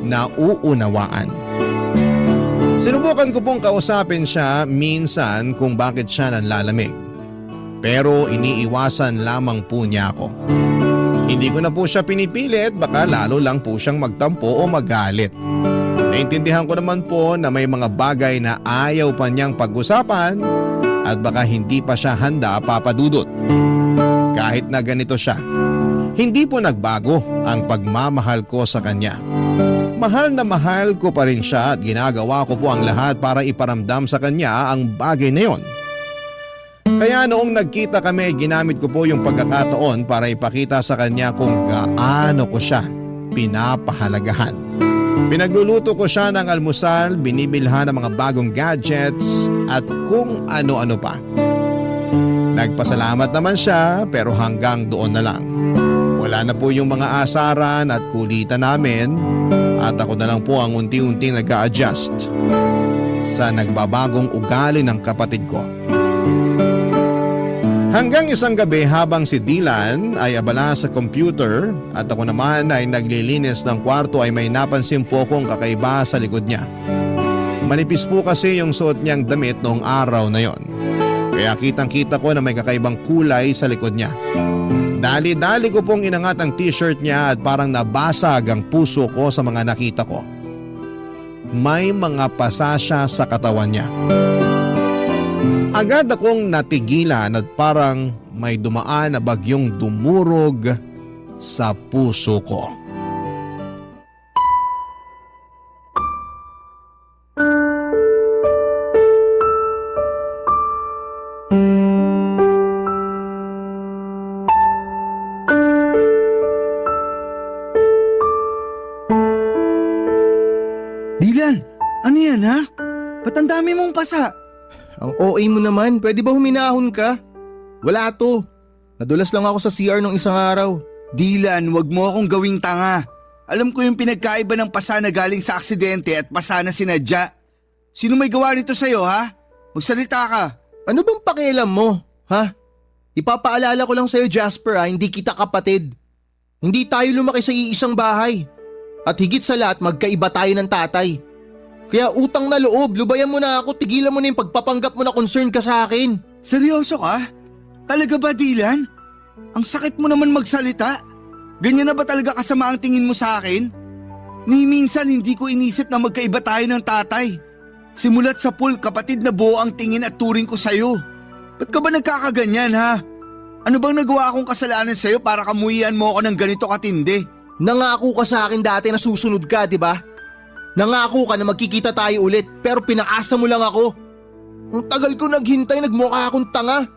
nauunawaan. Sinubukan ko pong kausapin siya minsan kung bakit siya nanlalamig. Pero iniiwasan lamang po niya ako. Hindi ko na po siya pinipilit, baka lalo lang po siyang magtampo o magalit. Naintindihan ko naman po na may mga bagay na ayaw pa niyang pag-usapan at baka hindi pa siya handa papadudot. Kahit na ganito siya, hindi po nagbago ang pagmamahal ko sa kanya. Mahal na mahal ko pa rin siya at ginagawa ko po ang lahat para iparamdam sa kanya ang bagay na yon. Kaya noong nagkita kami, ginamit ko po yung pagkakataon para ipakita sa kanya kung gaano ko siya pinapahalagahan. Pinagluluto ko siya ng almusal, binibilhan ng mga bagong gadgets at kung ano-ano pa. Nagpasalamat naman siya pero hanggang doon na lang. Wala na po yung mga asaran at kulitan namin at ako na lang po ang unti-unting nag-a-adjust sa nagbabagong ugali ng kapatid ko. Hanggang isang gabi habang si Dylan ay abala sa computer at ako naman ay naglilinis ng kwarto ay may napansin po kong kakaiba sa likod niya. Manipis po kasi yung suot niyang damit noong araw na yon. Kaya kitang-kita ko na may kakaibang kulay sa likod niya. Dali-dali ko pong inangat ang t-shirt niya at parang nabasag ang puso ko sa mga nakita ko. May mga pasa siya sa katawan niya. Agad akong natigilan at parang may dumaan na bagyong dumurog sa puso ko. yan ha? Ba't ang dami mong pasa? Ang OA mo naman, pwede ba huminahon ka? Wala to. Nadulas lang ako sa CR nung isang araw. Dylan, wag mo akong gawing tanga. Alam ko yung pinagkaiba ng pasa na galing sa aksidente at pasa na sinadya. Sino may gawa nito sa'yo ha? Magsalita ka. Ano bang pakialam mo, ha? Ipapaalala ko lang sa'yo, Jasper, hindi kita kapatid. Hindi tayo lumaki sa iisang bahay. At higit sa lahat, magkaiba tayo ng tatay. Kaya utang na loob, lubayan mo na ako, tigilan mo na yung pagpapanggap mo na concern ka sa akin. Seryoso ka? Talaga ba, Dylan? Ang sakit mo naman magsalita. Ganyan na ba talaga kasama ang tingin mo sa akin? Ni minsan hindi ko inisip na magkaiba tayo ng tatay. Simulat sa pool, kapatid na buo ang tingin at turing ko sa'yo. Ba't ka ba nagkakaganyan ha? Ano bang nagawa akong kasalanan sa'yo para kamuhian mo ako ng ganito katindi? Nangako ka sa akin dati na susunod ka, di ba? Nangako ka na magkikita tayo ulit pero pinaasa mo lang ako. Ang tagal ko naghintay, nagmukha akong tanga.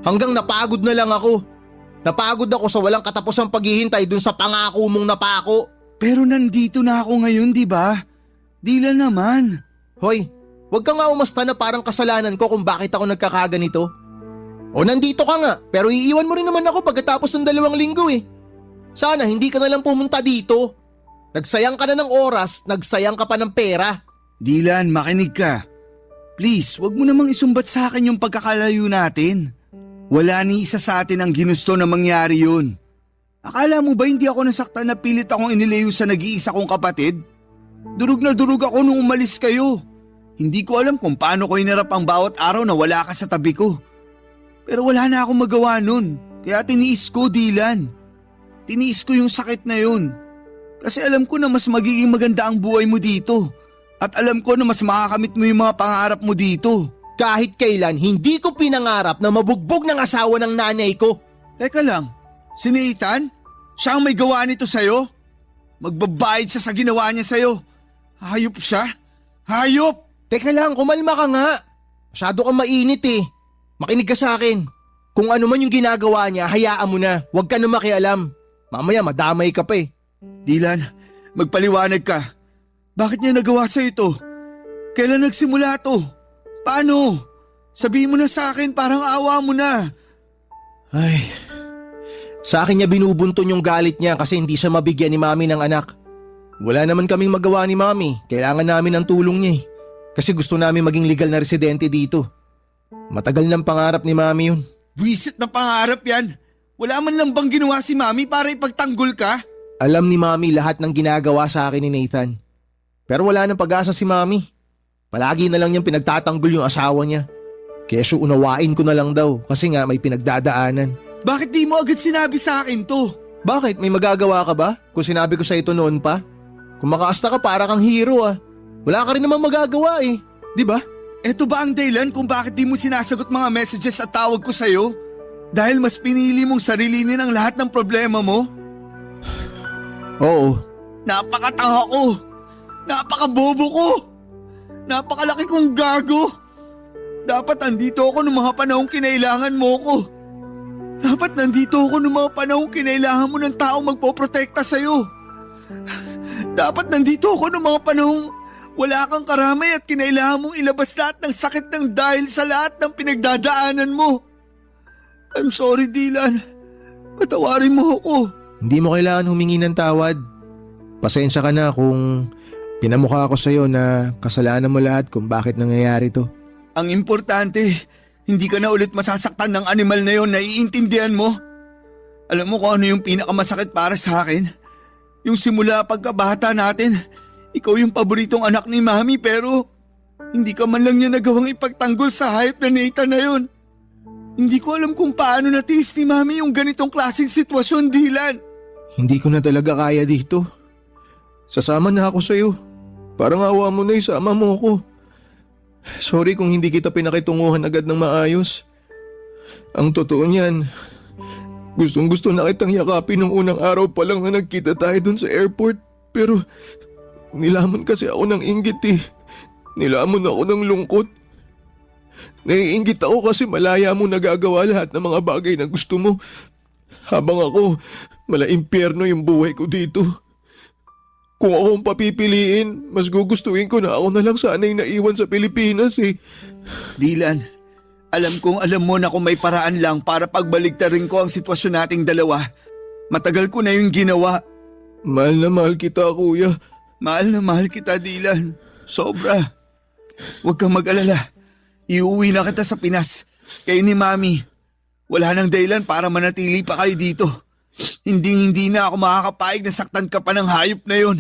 Hanggang napagod na lang ako. Napagod ako sa walang katapusang paghihintay dun sa pangako mong napako. Pero nandito na ako ngayon, di ba? Dylan naman. Hoy, wag ka nga umasta na parang kasalanan ko kung bakit ako nagkakaganito. O nandito ka nga, pero iiwan mo rin naman ako pagkatapos ng 2 linggo eh. Sana hindi ka na lang pumunta dito. Nagsayang ka na ng oras, nagsayang ka pa ng pera. Dylan, makinig ka. Please, wag mo namang isumbat sa akin yung pagkakalayo natin. Wala ni isa sa atin ang ginusto na mangyari yun. Akala mo ba hindi ako nasaktan na pilit akong inilayo sa nag-iisa kong kapatid? Durog na durog ako nung umalis kayo. Hindi ko alam kung paano ko hinarap ang bawat araw na wala ka sa tabi ko. Pero wala na akong magawa nun. Kaya tiniis ko, Dylan. Tiniis ko yung sakit na yun. Kasi alam ko na mas magiging maganda ang buhay mo dito. At alam ko na mas makakamit mo yung mga pangarap mo dito. Kahit kailan, hindi ko pinangarap na mabugbog ng asawa ng nanay ko. Teka lang, si Nathan? Siya ang may gawa nito sa'yo? Magbabayad siya sa ginawa niya sa'yo. Hayop siya? Hayop! Teka lang, kumalma ka nga. Masyado kang mainit eh. Makinig ka sa akin. Kung ano man yung ginagawa niya, hayaan mo na. Huwag ka na makialam. Mamaya madamay ka pa eh. Dylan, magpaliwanag ka. Bakit niya nagawa sa'yo ito? Kailan nagsimula to? Paano? Sabihin mo na sa akin, parang awa mo na. Ay, sa akin niya binubunton yung galit niya kasi hindi siya mabigyan ni Mami ng anak. Wala naman kaming magawa ni Mami. Kailangan namin ng tulong niya eh. Kasi gusto namin maging legal na residente dito. Matagal ng pangarap ni Mami yun. Buwisit na pangarap yan. Wala man lang bang ginawa si Mami para ipagtanggol ka? Alam ni Mami lahat ng ginagawa sa akin ni Nathan. Pero wala nang pag-asa si Mami. Palagi na lang niyang pinagtatanggol yung asawa niya. Kesyo unawain ko na lang daw kasi nga may pinagdadaanan. Bakit di mo agad sinabi sa akin to? Bakit? May magagawa ka ba? Kung sinabi ko sa ito noon pa? Kung makaasta ka para kang hero ah. Wala ka rin naman magagawa eh. Di ba? Eto ba ang dahilan kung bakit di mo sinasagot mga messages at tawag ko sa'yo? Dahil mas pinili mong sarilinin ang lahat ng problema mo? Oo. Napakatanga ko! Napakabobo ko! Napakalaki kong gago! Dapat nandito ako noong mga panahong kinailangan mo ko. Dapat nandito ako noong mga panahong kinailangan mo ng taong magpoprotekta sa'yo. Dapat nandito ako noong mga panahong wala kang karamay at kinailangan mong ilabas lahat ng sakit ng dahil sa lahat ng pinagdadaanan mo. I'm sorry, Dylan. Patawarin mo ako. Hindi mo kailangan humingi ng tawad. Pasensya ka na kung pinamukha ako sa'yo na kasalanan mo lahat kung bakit nangyayari to. Ang importante, hindi ka na ulit masasaktan ng animal na yon, naiintindihan mo? Alam mo kung ano yung pinakamasakit para sa akin? Yung simula pagkabata natin, ikaw yung paboritong anak ni Mami pero hindi ka man lang niya nagawang ipagtanggol sa hayop na Nathan na yon. Hindi ko alam kung paano natiis ni Mami yung ganitong klaseng sitwasyon, Dylan. Hindi ko na talaga kaya dito. Sasama na ako sa'yo. Parang awa mo na isama mo ko. Sorry kung hindi kita pinakitunguhan agad ng maayos. Ang totoo niyan, gustong gusto na kitang yakapin nung unang araw pa lang na nagkita tayo dun sa airport. Pero nilamon kasi ako ng inggit eh. Nilamon ako ng lungkot. Naiinggit ako kasi malaya mo nagagawa lahat ng mga bagay na gusto mo. Habang ako, mala impyerno yung buhay ko dito. Kung akong papipiliin, mas gugustuhin ko na ako na lang sana'y naiwan sa Pilipinas eh. Dylan, alam kong alam mo na kung may paraan lang para pagbaligtarin ko ang sitwasyon nating dalawa. Matagal ko na yung ginawa. Mahal na mahal kita, kuya. Mahal na mahal kita, Dylan. Sobra. Huwag kang mag-alala. Iuwi na kita sa Pinas. Kayo ni Mami. Wala nang dahilan para manatili pa kayo dito. Hindi na ako makakapayag na saktan ka pa ng hayop na yon.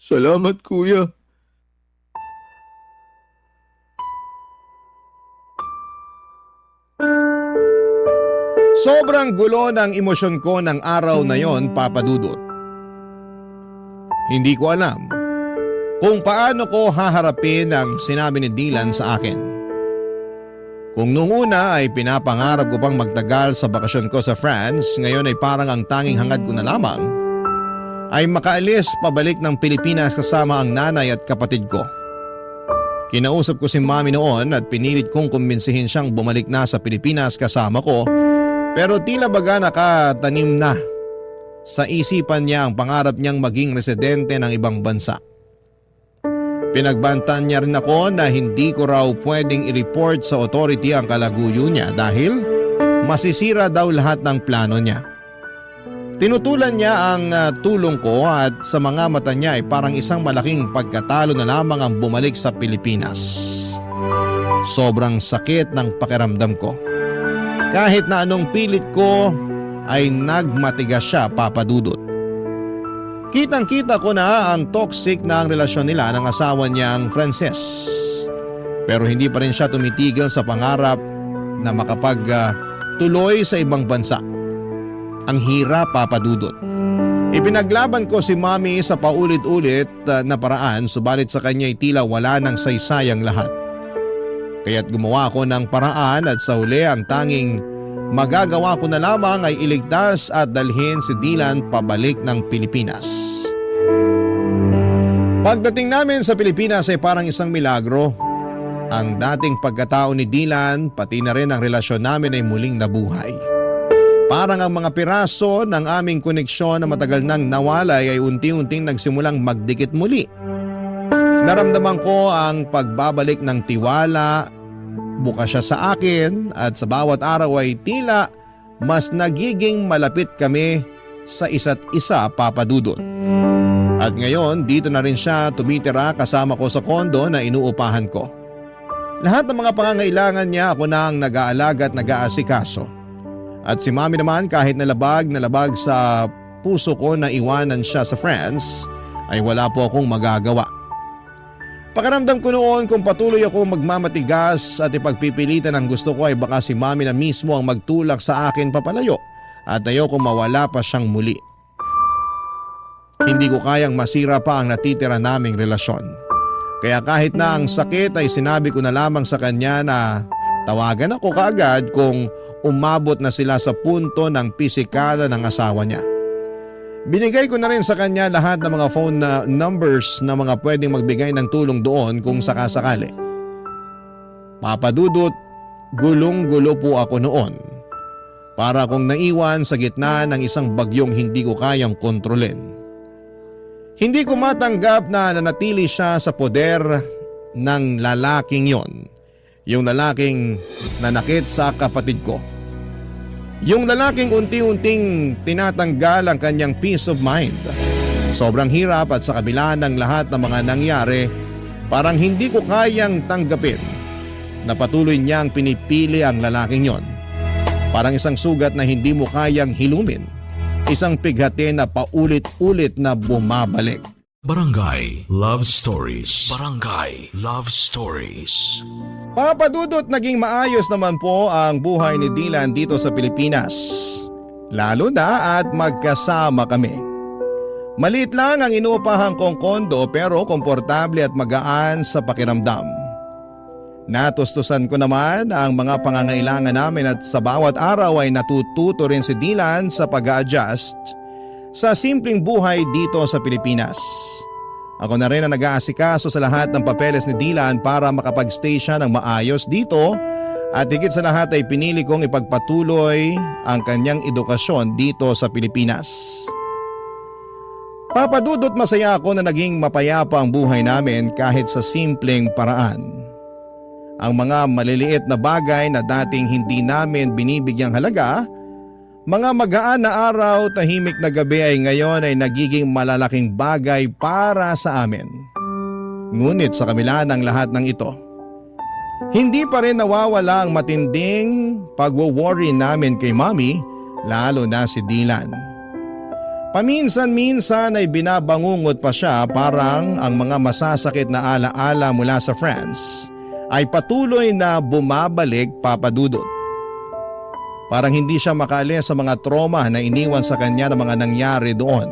Salamat, kuya. Sobrang gulo ng emosyon ko ng araw na yon, Papa Dudut. Hindi ko alam kung paano ko haharapin ang sinabi ni Dylan sa akin. Kung noong una ay pinapangarap ko pang magtagal sa bakasyon ko sa France, ngayon ay parang ang tanging hangad ko na lamang ay makaalis pabalik ng Pilipinas kasama ang nanay at kapatid ko. Kinausap ko si Mami noon at pinilit kong kumbinsihin siyang bumalik na sa Pilipinas kasama ko, pero tila baga nakatanim na sa isipan niya ang pangarap niyang maging residente ng ibang bansa. Pinagbantaan niya rin ako na hindi ko raw pwedeng i-report sa authority ang kalaguyo niya dahil masisira daw lahat ng plano niya. Tinutulan niya ang tulong ko at sa mga mata niya ay parang isang malaking pagkatalo na lamang ang bumalik sa Pilipinas. Sobrang sakit ng pakiramdam ko. Kahit na anong pilit ko ay nagmatigas siya, Papa Dudut. Kitang-kita ko na ang toxic na ang relasyon nila ng asawa niyang Frances. Pero hindi pa rin siya tumitigil sa pangarap na makapagtuloy sa ibang bansa. Ang hirap, Papa Dudut. Ipinaglaban ko si Mami sa paulit-ulit na paraan, subalit sa kanya ay tila wala ng saysayang lahat. Kaya't gumawa ako ng paraan at sa huli ang tanging magagawa ko na lamang ay iligtas at dalhin si Dylan pabalik ng Pilipinas. Pagdating namin sa Pilipinas ay parang isang milagro. Ang dating pagkatao ni Dylan pati na rin ang relasyon namin ay muling nabuhay. Parang ang mga piraso ng aming koneksyon na matagal nang nawalay ay unti-unting nagsimulang magdikit muli. Naramdaman ko ang pagbabalik ng tiwala. Bukas siya sa akin at sa bawat araw ay tila mas nagiging malapit kami sa isa't isa, Papa Dudut. At ngayon dito na rin siya tumitira kasama ko sa kondo na inuupahan ko. Lahat ng mga pangangailangan niya ako na ang nag-aalaga at nag-aasikaso. At si Mami naman kahit nalabag sa puso ko na iwanan siya sa France ay wala po akong magagawa. Pakiramdam ko noon kung patuloy ako magmamatigas at ipagpipilitan ang gusto ko ay baka si Mami na mismo ang magtulak sa akin papalayo at ayoko mawala pa siyang muli. Hindi ko kayang masira pa ang natitira naming relasyon. Kaya kahit na ang sakit ay sinabi ko na lamang sa kanya na tawagan ako kaagad kung umabot na sila sa punto ng pisikala ng asawa niya. Binigay ko na rin sa kanya lahat ng mga phone numbers na mga pwedeng magbigay ng tulong doon kung sakasakali. Papa Dudut, gulong-gulo po ako noon. Para akong naiwan sa gitna ng isang bagyong hindi ko kayang kontrolin. Hindi ko matanggap na nanatili siya sa poder ng lalaking yon. Yung lalaking nanakit sa kapatid ko. Yung lalaking unti-unting tinatanggal ang kanyang peace of mind. Sobrang hirap at sa kabila ng lahat ng mga nangyari, parang hindi ko kayang tanggapin na patuloy niyang pinipili ang lalaking yon. Parang isang sugat na hindi mo kayang hilumin. Isang pighati na paulit-ulit na bumabalik. Barangay Love Stories. Barangay Love Stories. Papa Dudut, naging maayos naman po ang buhay ni Dylan dito sa Pilipinas. Lalo na at magkasama kami. Maliit lang ang inuupahan kong kondo pero komportable at magaan sa pakiramdam. Natustusan ko naman ang mga pangangailangan namin at sa bawat araw ay natututo rin si Dylan sa pag-a-adjust sa simpleng buhay dito sa Pilipinas. Ako na rin ang nag-aasikaso sa lahat ng papeles ni Dylan para makapag-stay siya ng maayos dito at higit sa lahat ay pinili kong ipagpatuloy ang kanyang edukasyon dito sa Pilipinas. Papadudot masaya ako na naging mapayapa ang buhay namin kahit sa simpleng paraan. Ang mga maliliit na bagay na dating hindi namin binibigyang halaga, mga magaan na araw, tahimik na gabi ay ngayon ay nagiging malalaking bagay para sa amin. Ngunit sa kabila ng lahat ng ito, hindi pa rin nawawala ang matinding pagwo-worry namin kay Mommy, lalo na si Dylan. Paminsan-minsan ay binabangungot pa siya, parang ang mga masasakit na alaala mula sa France ay patuloy na bumabalik, Papa Dudut. Parang hindi siya makaalis sa mga trauma na iniwan sa kanya ng mga nangyari doon.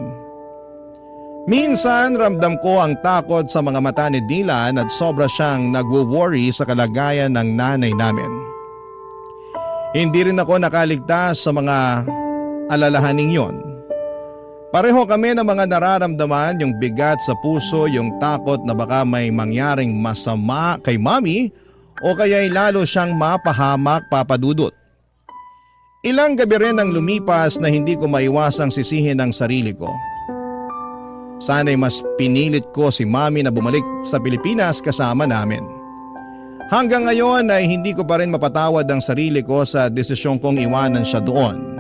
Minsan ramdam ko ang takot sa mga mata ni Dylan at sobra siyang nagwo-worry sa kalagayan ng nanay namin. Hindi rin ako nakaligtas sa mga alalahaning yon. Pareho kami ng mga nararamdaman, yung bigat sa puso, yung takot na baka may mangyaring masama kay Mommy o kaya'y lalo siyang mapahamak, Papa Dudut. Ilang gabi rin ang lumipas na hindi ko maiwasang sisihin ang sarili ko. Sana'y mas pinilit ko si Mommy na bumalik sa Pilipinas kasama namin. Hanggang ngayon ay hindi ko pa rin mapatawad ang sarili ko sa desisyon kong iwanan siya doon.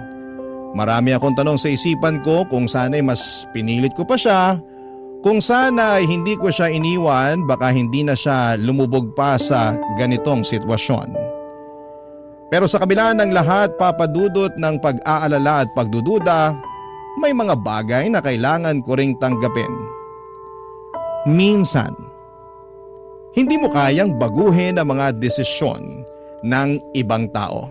Marami akong tanong sa isipan ko kung sana'y mas pinilit ko pa siya, kung sana ay hindi ko siya iniwan, baka hindi na siya lumubog pa sa ganitong sitwasyon. Pero sa kabila ng lahat, Papa Dudut, ng pag-aalala at pagdududa, may mga bagay na kailangan ko ring tanggapin. Minsan, hindi mo kayang baguhin ang mga desisyon ng ibang tao.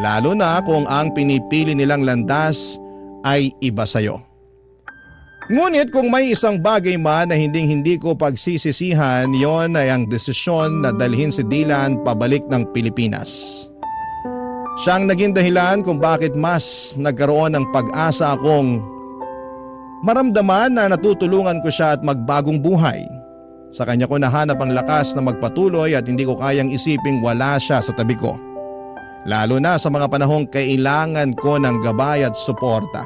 Lalo na kung ang pinipili nilang landas ay iba sa'yo. Ngunit kung may isang bagay man na hindi ko pagsisisihan, yon ay ang desisyon na dalhin si Dylan pabalik ng Pilipinas. Siyang naging dahilan kung bakit mas nagkaroon ng pag-asa akong maramdaman na natutulungan ko siya at magbagong buhay. Sa kanya ko nahanap ang lakas na magpatuloy at hindi ko kayang isiping wala siya sa tabi ko. Lalo na sa mga panahong kailangan ko ng gabay at suporta.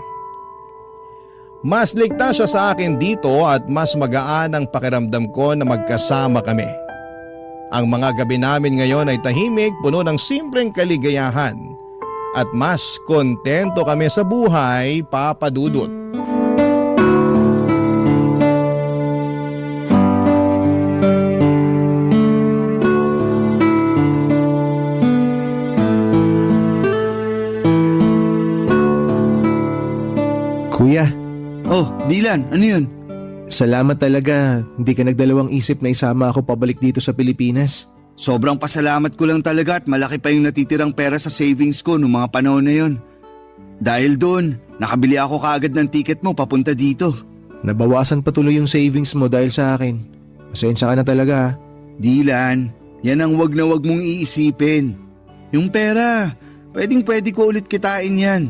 Mas ligtas siya sa akin dito at mas magaan ang pakiramdam ko na magkasama kami. Ang mga gabi namin ngayon ay tahimik, puno ng simpleng kaligayahan at mas kontento kami sa buhay, Papa Dudut. Kuya, Oh, Dylan, ano yun? salamat talaga. Hindi ka nagdalawang isip na isama ako pabalik dito sa Pilipinas. Sobrang pasalamat ko lang talaga at malaki pa yung natitirang pera sa savings ko noong mga panahon na yun. Dahil doon, nakabili ako kaagad ng ticket mo papunta dito. Nabawasan pa tuloy yung savings mo dahil sa akin. Pasensya ka na talaga ha. Dylan, yan ang wag na wag mong iisipin. Yung pera, pwede ko ulit kitain yan.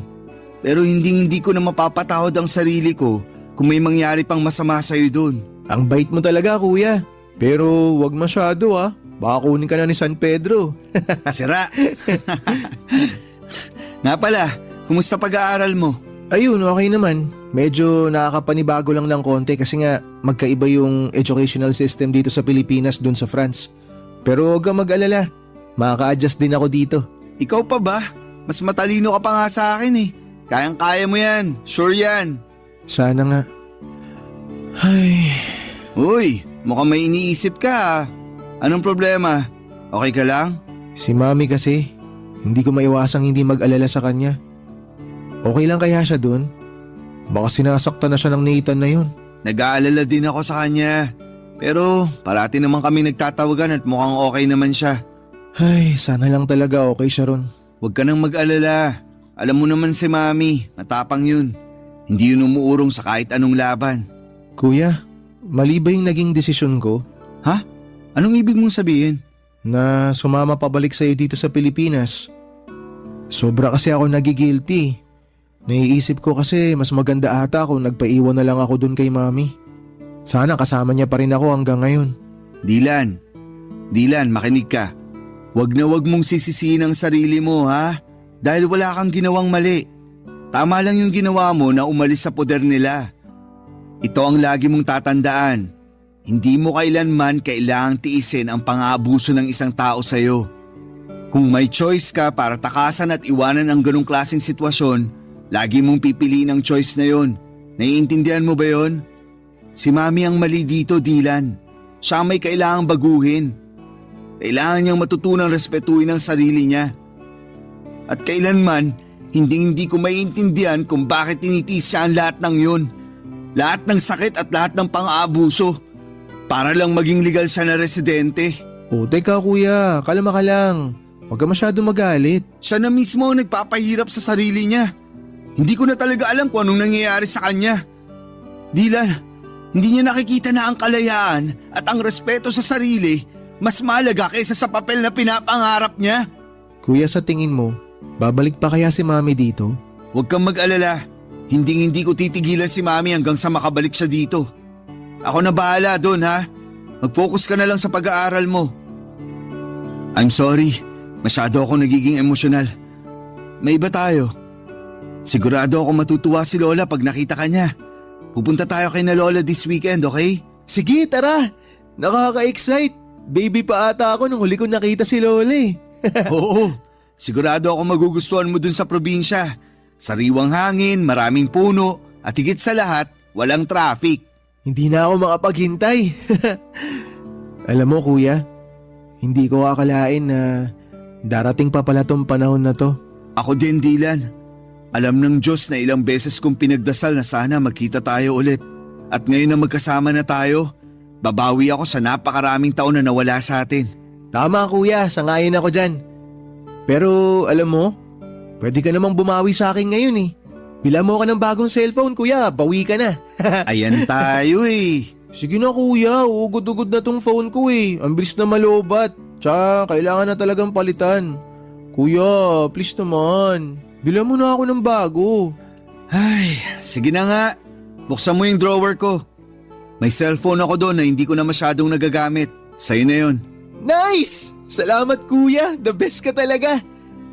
Pero hindi ko na mapapatawad ang sarili ko kung may mangyari pang masama sa'yo doon. Ang bait mo talaga kuya. Pero wag masyado ha. Baka kunin ka na ni San Pedro. Sira! Nga pala, kumusta pag-aaral mo? Ayun, okay naman. Medyo nakakapanibago lang ng konti kasi nga magkaiba yung educational system dito sa Pilipinas dun sa France. Pero huwag kang mag-alala. Makaka-adjust din ako dito. Ikaw pa ba? Mas matalino ka pa nga sa akin eh. Kayang-kaya mo yan. Sure yan. Sana nga. Ay, Uy, mukhang may iniisip ka ah. Anong problema? Okay ka lang? si Mami kasi. Hindi ko maiwasang hindi mag-alala sa kanya. Okay lang kaya siya dun? Baka sinasaktan na siya ng Nathan na yun. Nag-aalala din ako sa kanya. Pero parati naman kami nagtatawagan at mukhang okay naman siya. Ay, sana lang talaga okay siya ron. Huwag ka nang mag-alala. Alam mo naman si Mami, matapang yun. Hindi yun umuurong sa kahit anong laban. Kuya, mali ba yung naging desisyon ko? Ha? Anong ibig mong sabihin? Na sumama pabalik sa'yo dito sa Pilipinas. Sobra kasi ako nagigilty. Naiisip ko kasi mas maganda ata kung nagpaiwan na lang ako dun kay Mami. Sana kasama niya pa rin ako hanggang ngayon. Dylan, makinig ka. Wag na wag mong sisisihin ang sarili mo ha? Dahil wala kang ginawang mali. Tama lang yung ginawa mo na umalis sa poder nila. Ito ang lagi mong tatandaan. Hindi mo kailanman kailangang tiisin ang pang-aabuso ng isang tao sa'yo. Kung may choice ka para takasan at iwanan ang ganong klaseng sitwasyon, lagi mong pipiliin ang choice na yon. Naiintindihan mo ba yon? Si Mami ang mali dito, Dylan. Siya ang may kailangang baguhin. Kailangan niyang matutunang respetuhin ang sarili niya. At kailanman, hindi ko maiintindihan kung bakit tinitiis siya ang lahat ng yun. Lahat ng sakit at lahat ng pang-aabuso. Para lang maging legal siya na residente. O teka kuya, kalma ka lang. Huwag ka masyado magalit. Siya na mismo ang nagpapahirap sa sarili niya. Hindi ko na talaga alam kung anong nangyayari sa kanya. Dylan, hindi niya nakikita na ang kalayaan at ang respeto sa sarili mas mahalaga kaysa sa papel na pinapangarap niya. Kuya, sa tingin mo, babalik pa kaya si Mami dito? Huwag kang mag-alala. Hindi ko titigilan si Mami hanggang sa makabalik siya dito. Ako na bahala doon ha. Mag-focus ka na lang sa pag-aaral mo. I'm sorry. Masyado ako nagiging emosyonal. May iba tayo. Sigurado ako matutuwa si Lola pag nakita ka niya. Pupunta tayo kay na Lola this weekend, okay? Sige, tara. Nakaka-excite. Baby pa ata ako nung huli ko nakita si Lola eh. Oo. Sigurado ako magugustuhan mo dun sa probinsya. Sariwang hangin, maraming puno, at higit sa lahat, walang traffic. Hindi na ako makapaghintay. Alam mo kuya, hindi ko akalain na darating pa pala tong panahon na to. Ako din, Dylan. Alam ng Diyos na ilang beses kong pinagdasal na sana magkita tayo ulit. At ngayon na magkasama na tayo, babawi ako sa napakaraming taon na nawala sa atin. Tama kuya, sangayon ako dyan. Pero alam mo, pwede ka namang bumawi sa akin ngayon eh. Bila mo ka ng bagong cellphone kuya, bawi ka na. Ayan tayo eh. Sige na kuya, ugod-ugod na tong phone ko eh. Ang bilis na malobat. Tsaka kailangan na talagang palitan. Kuya, please naman. Bila mo na ako ng bago. Ay, sige na nga. Buksan mo yung drawer ko. May cellphone ako doon na hindi ko na masyadong nagagamit. Sa'yo na yun. Nice! Salamat kuya, the best ka talaga.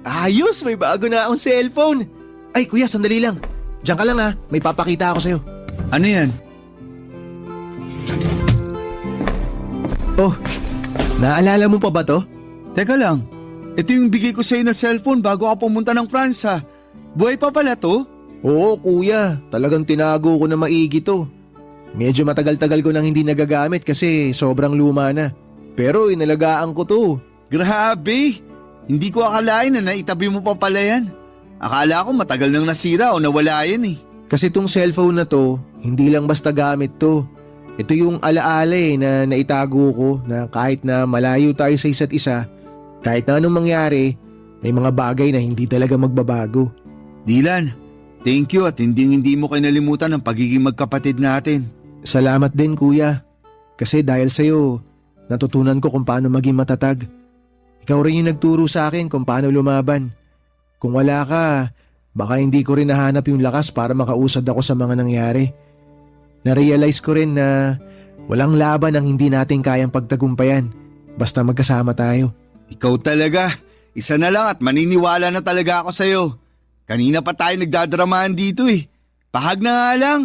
Ayos, may bago na akong cellphone. Ay kuya, sandali lang. Diyan ka lang ha, may papakita ako sa'yo. Ano yan? Oh, naalala mo pa ba to? Teka lang. Ito yung bigay ko sa'yo na cellphone bago ako pumunta ng France ha. Buhay pa pala to? Oo kuya, talagang tinago ko na maigi to. Medyo matagal-tagal ko nang hindi nagagamit kasi sobrang luma na. Pero inalagaan ko to. Grabe! Hindi ko akalain na naitabi mo pa pala yan. Akala ko matagal nang nasira o nawala yan eh. Kasi tong cellphone na to, hindi lang basta gamit to. Ito yung alaala na naitago ko na kahit na malayo tayo sa isa't isa, kahit na anong mangyari, may mga bagay na hindi talaga magbabago. Dylan, thank you at hindi mo kinalimutan ang pagiging magkapatid natin. Salamat din kuya. Kasi dahil sa'yo, natutunan ko kung paano maging matatag. Ikaw rin yung nagturo sa akin kung paano lumaban. Kung wala ka, baka hindi ko rin nahanap yung lakas para makausad ako sa mga nangyari. Na-realize ko rin na walang laban ang hindi natin kayang pagtagumpayan basta magkasama tayo. Ikaw talaga. Isa na lang at maniniwala na talaga ako sa'yo. Kanina pa tayo nagdadramahan dito eh. Pahag na nga lang.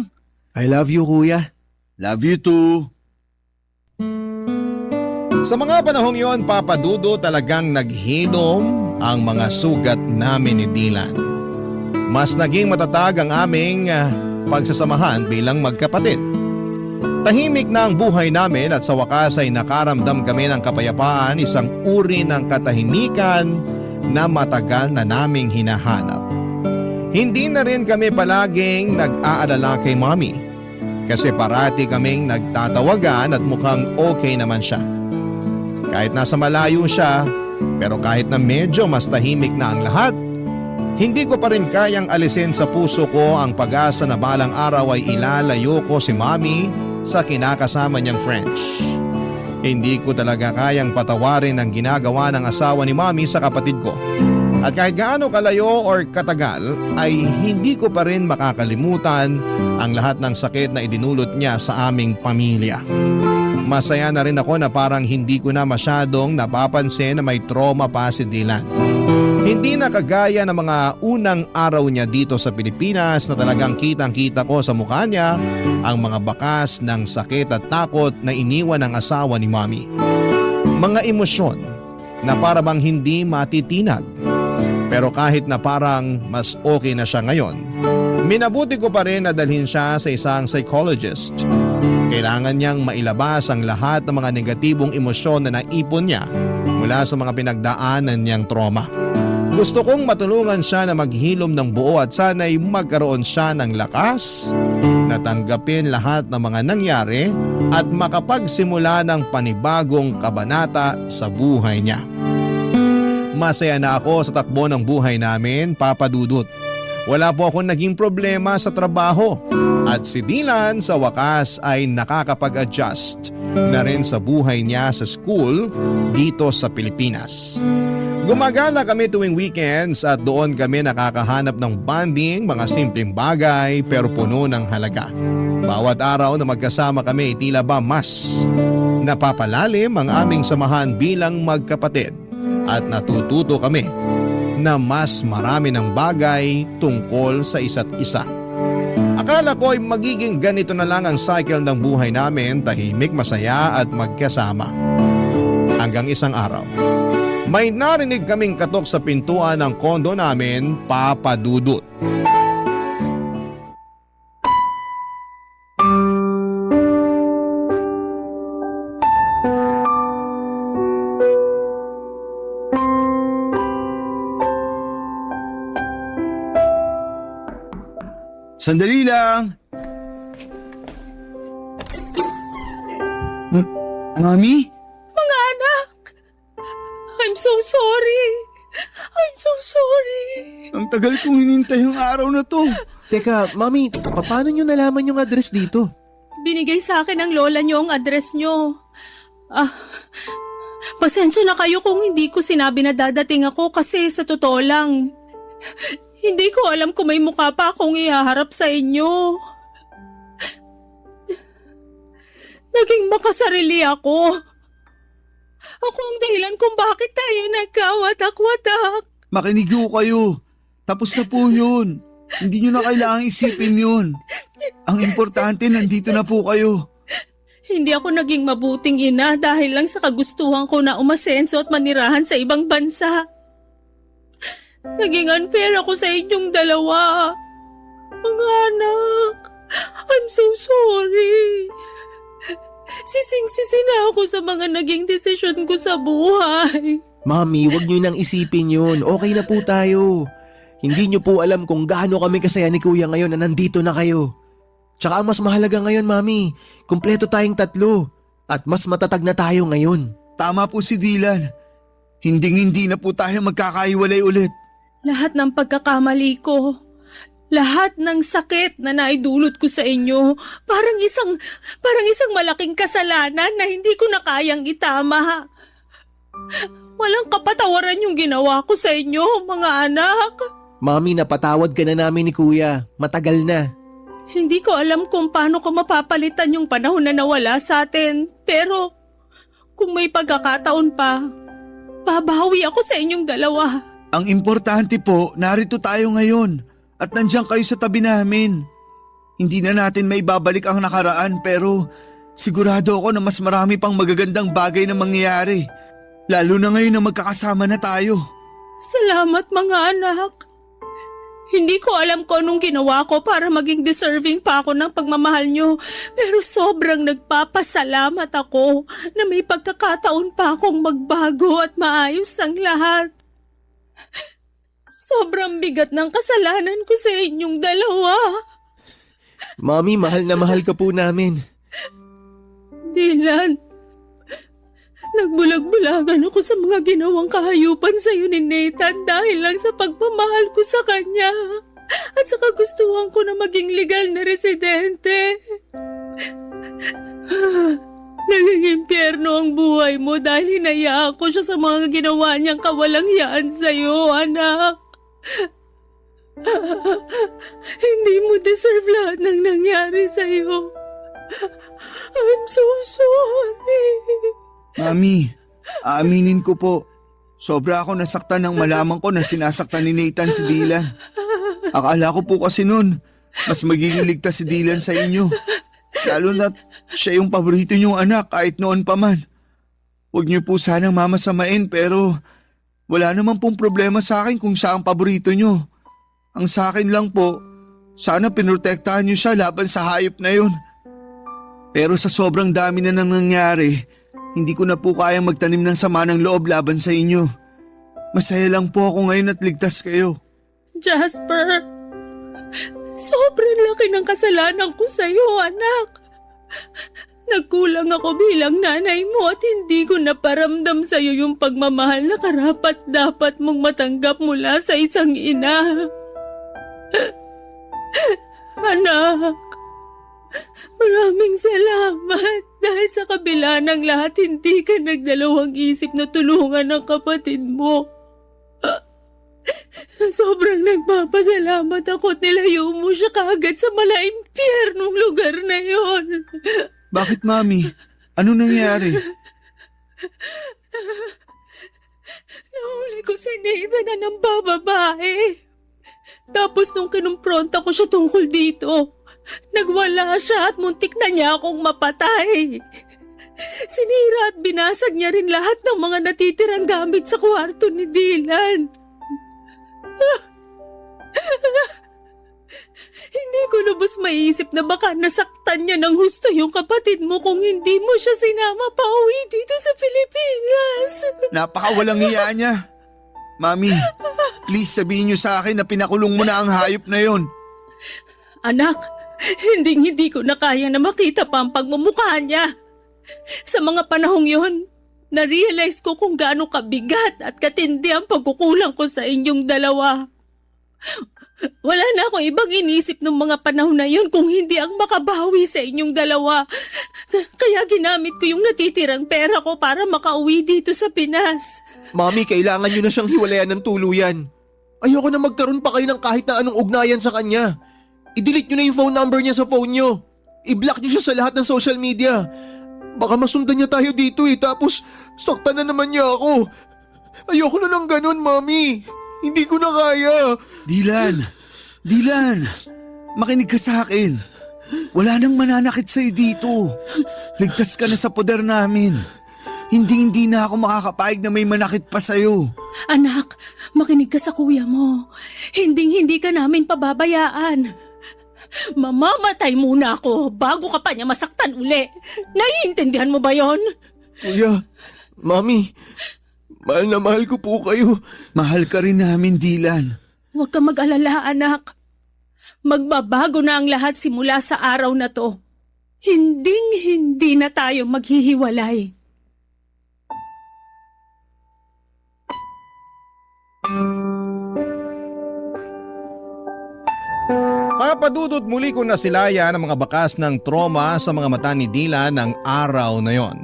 I love you kuya. Love you too. Sa mga panahong yon, Papa Dudo, talagang naghinom ang mga sugat namin ni Dylan. Mas naging matatag ang aming pagsasamahan bilang magkapatid. Tahimik na ang buhay namin at sa wakas ay nakaramdam kami ng kapayapaan, isang uri ng katahimikan na matagal na naming hinahanap. Hindi na rin kami palaging nag-aalala kay Mommy kasi parati kaming nagtatawagan at mukhang okay naman siya. Kahit nasa malayo siya, pero kahit na medyo mas tahimik na ang lahat, hindi ko pa rin kayang alisin sa puso ko ang pag-asa na balang araw ay ilalayo ko si Mommy sa kinakasama niyang French. Hindi ko talaga kayang patawarin ang ginagawa ng asawa ni Mommy sa kapatid ko. At kahit gaano kalayo or katagal ay hindi ko pa rin makakalimutan ang lahat ng sakit na idinulot niya sa aming pamilya. Masaya na rin ako na parang hindi ko na masyadong napapansin na may trauma pa si Dylan. Hindi na kagaya ng mga unang araw niya dito sa Pilipinas na talagang kitang-kita ko sa mukha niya ang mga bakas ng sakit at takot na iniwan ng asawa ni Mommy. Mga emosyon na para bang hindi matitinag. Pero kahit na parang mas okay na siya ngayon, minabuti ko pa rin na dalhin siya sa isang psychologist. Kailangan niyang mailabas ang lahat ng mga negatibong emosyon na naipon niya mula sa mga pinagdaanan niyang trauma. Gusto kong matulungan siya na maghilom ng buo at sana'y magkaroon siya ng lakas na tanggapin lahat ng mga nangyari at makapagsimula ng panibagong kabanata sa buhay niya. Masaya na ako sa takbo ng buhay namin, Papa Dudut. Wala po akong naging problema sa trabaho at si Dylan sa wakas ay nakakapag-adjust na rin sa buhay niya sa school dito sa Pilipinas. Gumagala kami tuwing weekends at doon kami nakakahanap ng bonding, mga simpleng bagay pero puno ng halaga. Bawat araw na magkasama kami tila ba mas napapalalim ang aming samahan bilang magkapatid at natututo kami na mas marami ng bagay tungkol sa isa't isa. Akala ko ay magiging ganito na lang ang cycle ng buhay namin, tahimik, masaya at magkasama. Hanggang isang araw, may narinig kaming katok sa pintuan ng kondo namin, Papa Dudut. Sandali lang! Mami? Mga anak! I'm so sorry! I'm so sorry! Ang tagal kong hinintay ang araw na to. Teka, Mami, paano nyo nalaman yung address dito? Binigay sa akin ng lola niyo ang address niyo. Pasensya na kayo kung hindi ko sinabi na dadating ako kasi sa totoo lang, hindi ko alam kung may mukha pa akong ihaharap sa inyo. Naging makasarili ako. Ako ang dahilan kung bakit tayo nagkawatak-watak. Makinig ho kayo. Tapos na po yun. Hindi nyo na kailangang isipin yun. Ang importante, nandito na po kayo. Hindi ako naging mabuting ina dahil lang sa kagustuhan ko na umasenso at manirahan sa ibang bansa. Naging unfair ako sa inyong dalawa. Mga anak, I'm so sorry. Sising-sisi na ako sa mga naging desisyon ko sa buhay. Mami, wag nyo nang isipin yun. Okay na po tayo. Hindi nyo po alam kung gaano kami kasaya ni Kuya ngayon na nandito na kayo. Tsaka ang mas mahalaga ngayon, Mami, kumpleto tayong tatlo. At mas matatag na tayo ngayon. Tama po si Dylan. Hinding-hindi na po tayo magkakaiwalay ulit. Lahat ng pagkakamali ko, lahat ng sakit na naidulot ko sa inyo, parang isang malaking kasalanan na hindi ko na kayang itama. Walang kapatawaran yung ginawa ko sa inyo, mga anak. Mami, napatawad ka na namin ni Kuya. Matagal na. Hindi ko alam kung paano ko mapapalitan yung panahon na nawala sa atin, pero kung may pagkakataon pa, babawi ako sa inyong dalawa. Ang importante po, narito tayo ngayon at nandiyan kayo sa tabi namin. Hindi na natin may babalik ang nakaraan pero sigurado ako na mas marami pang magagandang bagay na mangyayari. Lalo na ngayon na magkakasama na tayo. Salamat mga anak. Hindi ko alam kung anong ginawa ko para maging deserving pa ako ng pagmamahal nyo. Pero sobrang nagpapasalamat ako na may pagkakataon pa akong magbago at maayos ang lahat. Sobrang bigat ng kasalanan ko sa inyong dalawa. Mami, mahal na mahal ka po namin. Dylan, nagbulag-bulagan ako sa mga ginawang kahayupan sa iyo ni Nathan dahil lang sa pagmamahal ko sa kanya at sa kagustuhan ko na maging legal na residente. Naging impyerno ang buhay mo dahil hinayaan ko siya sa mga ginawa niyang kawalangyaan sa iyo, anak. Hindi mo deserve lahat ng nangyari sa iyo. I'm so sorry. Mami, aaminin ko po. Sobra ako nasaktan nang malaman ko na sinasaktan ni Nathan si Dylan. Akala ko po kasi noon, mas magiging ligtas si Dylan sa inyo. Lalo na't siya yung paborito niyong anak kahit noon pa man. Huwag niyo po sanang mamasamain pero wala naman pong problema sa akin kung siya ang paborito niyo. Ang sa akin lang po, sana pinrotektahan niyo siya laban sa hayop na yun. Pero sa sobrang dami na nang nangyari, hindi ko na po kayang magtanim ng sama ng loob laban sa inyo. Masaya lang po ako ngayon at ligtas kayo. Jasper, sobrang laki ng kasalanan ko sa'yo, anak. Nagkulang ako bilang nanay mo at hindi ko naparamdam sa'yo yung pagmamahal na karapat dapat mong matanggap mula sa isang ina. Anak, maraming salamat dahil sa kabila ng lahat hindi ka nagdalawang isip na tulungan ang kapatid mo. Sobrang nagpapasalamat ako at nilayo mo siya kaagad sa malaimpyernong lugar na yon. Bakit, Mami? Ano nangyari? Nahuli ko si Nathan na ng bababae. Tapos nung kinumpronta ko siya tungkol dito, nagwala siya at muntik na niya akong mapatay. Sinira at binasag niya rin lahat ng mga natitirang gamit sa kwarto ni Dylan. Hindi ko lubos maiisip na baka nasaktan niya ng husto yung kapatid mo kung hindi mo siya sinama pa uwi dito sa Pilipinas. Napakawalang iya niya. Mami, please sabihin niyo sa akin na pinakulong mo na ang hayop na yon. Anak, hindi ko na kaya na makita pa ang pagmumukha niya. Sa mga panahong yon, na-realize ko kung gaano kabigat at katindi ang pagkukulang ko sa inyong dalawa. Wala na akong ibang inisip ng mga panahon na yon kung hindi ang makabawi sa inyong dalawa. Kaya ginamit ko yung natitirang pera ko para makauwi dito sa Pinas. Mami, kailangan nyo na siyang hiwalayan ng tuluyan. Ayoko na magkaroon pa kayo ng kahit na anong ugnayan sa kanya. I-delete nyo na yung phone number niya sa phone nyo. I-block nyo siya sa lahat ng social media. Baka masundan niya tayo dito tapos saktan na naman niya ako. Ayoko na ng ganun, Mami. Hindi ko na kaya. Dylan, makinig ka sa akin. Wala nang mananakit sa'yo dito. Ligtas ka na sa poder namin. Hindi na ako makakapayag na may manakit pa sa'yo. Anak, makinig ka sa kuya mo. Hindi ka namin pababayaan. Mamamatay muna ako bago ka pa niya masaktan uli. Naiintindihan mo ba yon? Kuya, Mami, mahal na mahal ko po kayo. Mahal ka rin namin, Dylan. Huwag kang mag-alala, anak. Magbabago na ang lahat simula sa araw na to. Hindi na tayo maghihiwalay. Papadudot muli ko na silaya ng mga bakas ng trauma sa mga mata ni Dylan ng araw na yon.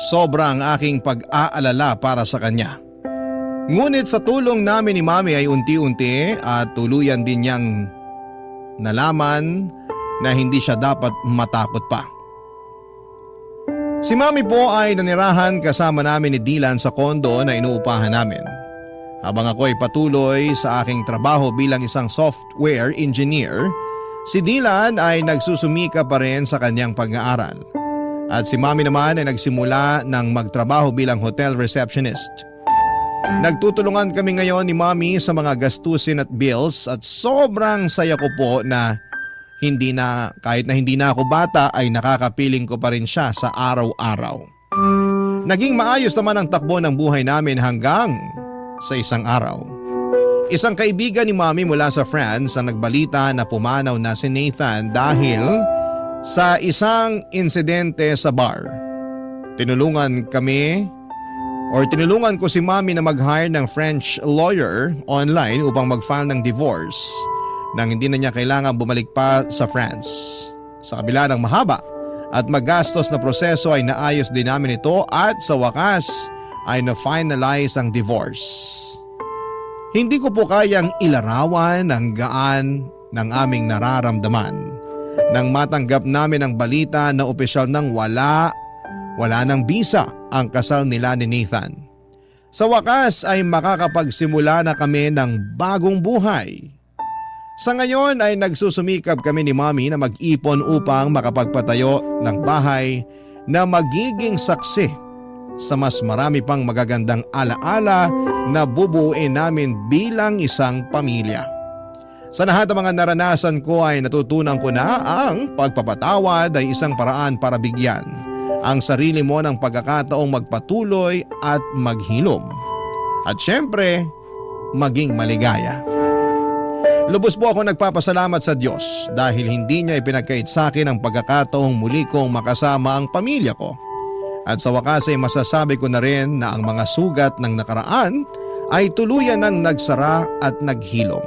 Sobrang aking pag-aalala para sa kanya. Ngunit sa tulong namin ni Mami ay unti-unti at tuluyan din niyang nalaman na hindi siya dapat matakot pa. Si Mami po ay nanirahan kasama namin ni Dylan sa kondo na inuupahan namin. Habang ako ay patuloy sa aking trabaho bilang isang software engineer, si Dylan ay nagsusumika pa rin sa kanyang pag-aaral. At si Mami naman ay nagsimula ng magtrabaho bilang hotel receptionist. Nagtutulungan kami ngayon ni Mami sa mga gastusin at bills at sobrang saya ko po na kahit na hindi na ako bata ay nakakapiling ko pa rin siya sa araw-araw. Naging maayos naman ang takbo ng buhay namin hanggang sa isang araw. Isang kaibigan ni Mami mula sa France ang nagbalita na pumanaw na si Nathan dahil sa isang insidente sa bar. Tinulungan ko si Mami na mag-hire ng French lawyer online upang mag-file ng divorce nang hindi na niya kailangan bumalik pa sa France. Sa kabila ng mahaba at magastos na proseso ay naayos din namin ito at sa wakas ay na-finalize ang divorce. Hindi ko po kayang ilarawan ang gaan ng aming nararamdaman nang matanggap namin ang balita na opisyal nang wala ng bisa ang kasal nila ni Nathan. Sa wakas ay makakapagsimula na kami ng bagong buhay. Sa ngayon ay nagsusumikap kami ni Mommy na mag-ipon upang makapagpatayo ng bahay na magiging saksi sa mas marami pang magagandang alaala na bubuuin namin bilang isang pamilya. Sa lahat ng mga naranasan ko ay natutunan ko na ang pagpapatawad ay isang paraan para bigyan ang sarili mo ng pagkakataong magpatuloy at maghilom. At syempre, maging maligaya. Lubos po ako nagpapasalamat sa Diyos dahil hindi niya ipinagkait sa akin ang pagkakataong muli kong makasama ang pamilya ko. At sa wakas ay masasabi ko na rin na ang mga sugat ng nakaraan ay tuluyan ng nagsara at naghilom.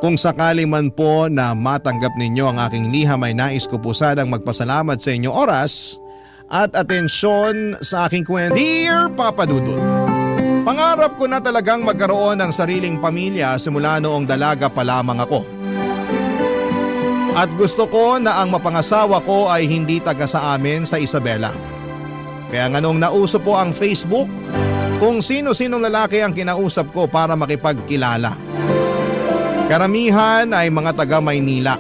Kung sakali man po na matanggap ninyo ang aking liham ay nais ko po sanang magpasalamat sa inyong oras at atensyon sa aking kwento. Dear Papa Dudut, pangarap ko na talagang magkaroon ng sariling pamilya simula noong dalaga pa lamang ako. At gusto ko na ang mapangasawa ko ay hindi taga sa amin sa Isabela. Kaya nga nung nauso po ang Facebook, kung sino-sinong lalaki ang kinausap ko para makipagkilala. Karamihan ay mga taga Maynila.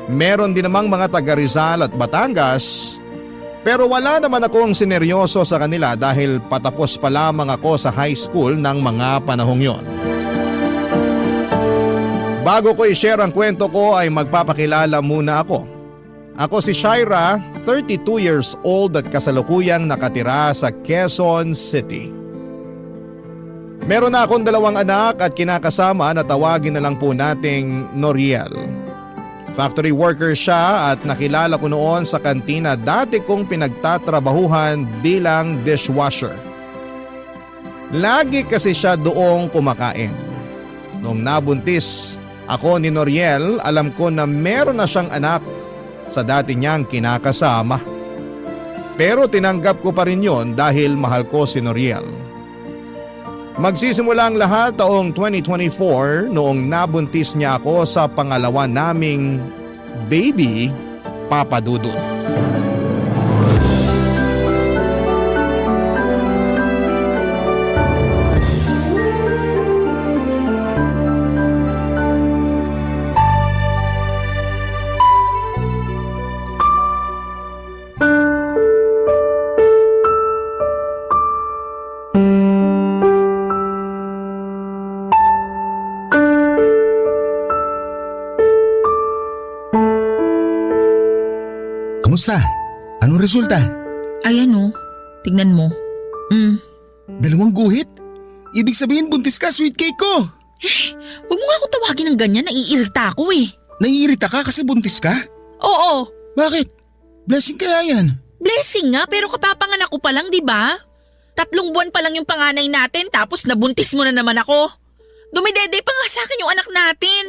Meron din namang mga taga Rizal at Batangas. Pero wala naman akong sineryoso sa kanila dahil patapos pa lamang ako sa high school ng mga panahong yon. Bago ko i-share ang kwento ko ay magpapakilala muna ako. Ako si Shaira, 32 years old at kasalukuyang nakatira sa Quezon City. Meron na akong 2 anak at kinakasama na tawagin na lang po nating Noriel. Factory worker siya at nakilala ko noon sa kantina dati kong pinagtatrabahuhan bilang dishwasher. Lagi kasi siya doong kumakain. Noong nabuntis ako ni Noriel, alam ko na meron na siyang anak sa dati niyang kinakasama. Pero tinanggap ko pa rin yon dahil mahal ko si Noriel. Magsisimula ang lahat taong 2024 noong nabuntis niya ako sa pangalawa naming baby, Papa Dudut. Kamusta? Anong resulta? Ayan o, tignan mo. 2 guhit? Ibig sabihin buntis ka, sweet cake ko! Huwag mo nga ako tawagin ng ganyan, naiirita ako eh. Naiirita ka kasi buntis ka? Oo, Bakit? Blessing kaya yan. blessing nga pero kapapanganak ko pa lang, di ba? 3 buwan pa lang yung panganay natin tapos nabuntis mo na naman ako. Dumidede pa nga sa akin yung anak natin.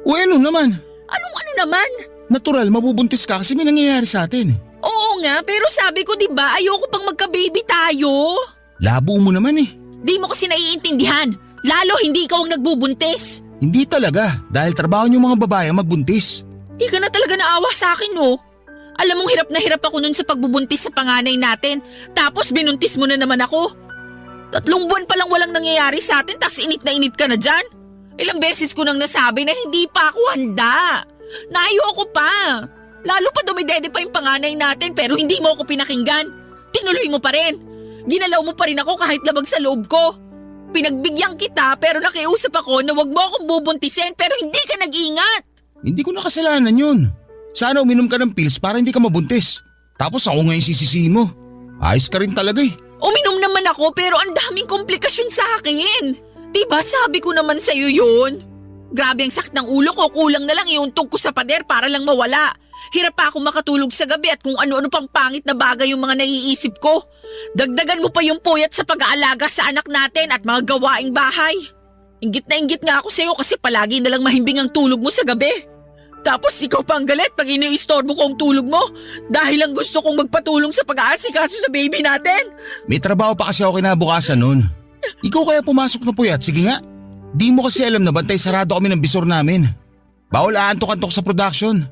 O ano naman? Anong ano naman? Natural, mabubuntis ka kasi may nangyayari sa atin. Oo nga, pero sabi ko di ba ayoko pang magka-baby tayo. Labo mo naman eh. Di mo kasi naiintindihan. Lalo hindi ikaw ang nagbubuntis. Hindi talaga, dahil trabaho niyo mga babae ang magbuntis. Di ka na talaga naawa sa akin, no? Alam mong hirap na hirap ako nun sa pagbubuntis sa panganay natin. Tapos binuntis mo na naman ako. 3 buwan pa lang walang nangyayari sa atin tapos init na init ka na dyan. Ilang beses ko nang nasabi na hindi pa ako handa. Naayoko pa. Lalo pa dumidede pa yung panganay natin pero hindi mo ako pinakinggan. Tinuloy mo pa rin. Ginalaw mo pa rin ako kahit labag sa loob ko. Pinagbigyan kita pero nakiusap ako na wag mo akong bubuntisin pero hindi ka nag-ingat. Hindi ko na kasalanan yun. Sana uminom ka ng pills para hindi ka mabuntis. Tapos ako ngayon sisisihin mo. Ayos ka rin talaga eh. Uminom naman ako pero ang daming komplikasyon sa akin. Diba sabi ko naman sa'yo yun? Grabe ang sakit ng ulo ko, kulang na lang iuntog ko sa pader para lang mawala. Hirap pa ako makatulog sa gabi at kung ano-ano pang pangit na bagay yung mga naiisip ko. Dagdagan mo pa yung puyat sa pag-aalaga sa anak natin at mga gawaing bahay. Inggit na inggit nga ako sa'yo kasi palagi na lang mahimbing ang tulog mo sa gabi. Tapos ikaw pa ang galit pag iniistorbo ko ang tulog mo dahil lang gusto kong magpatulong sa pag-aasikaso sa baby natin. May trabaho pa kasi ako kinabukasan nun. Ikaw kaya pumasok na puyat, sige nga. Di mo kasi alam na bantay sarado kami ng bisor namin. Bawal aantok-antok sa production.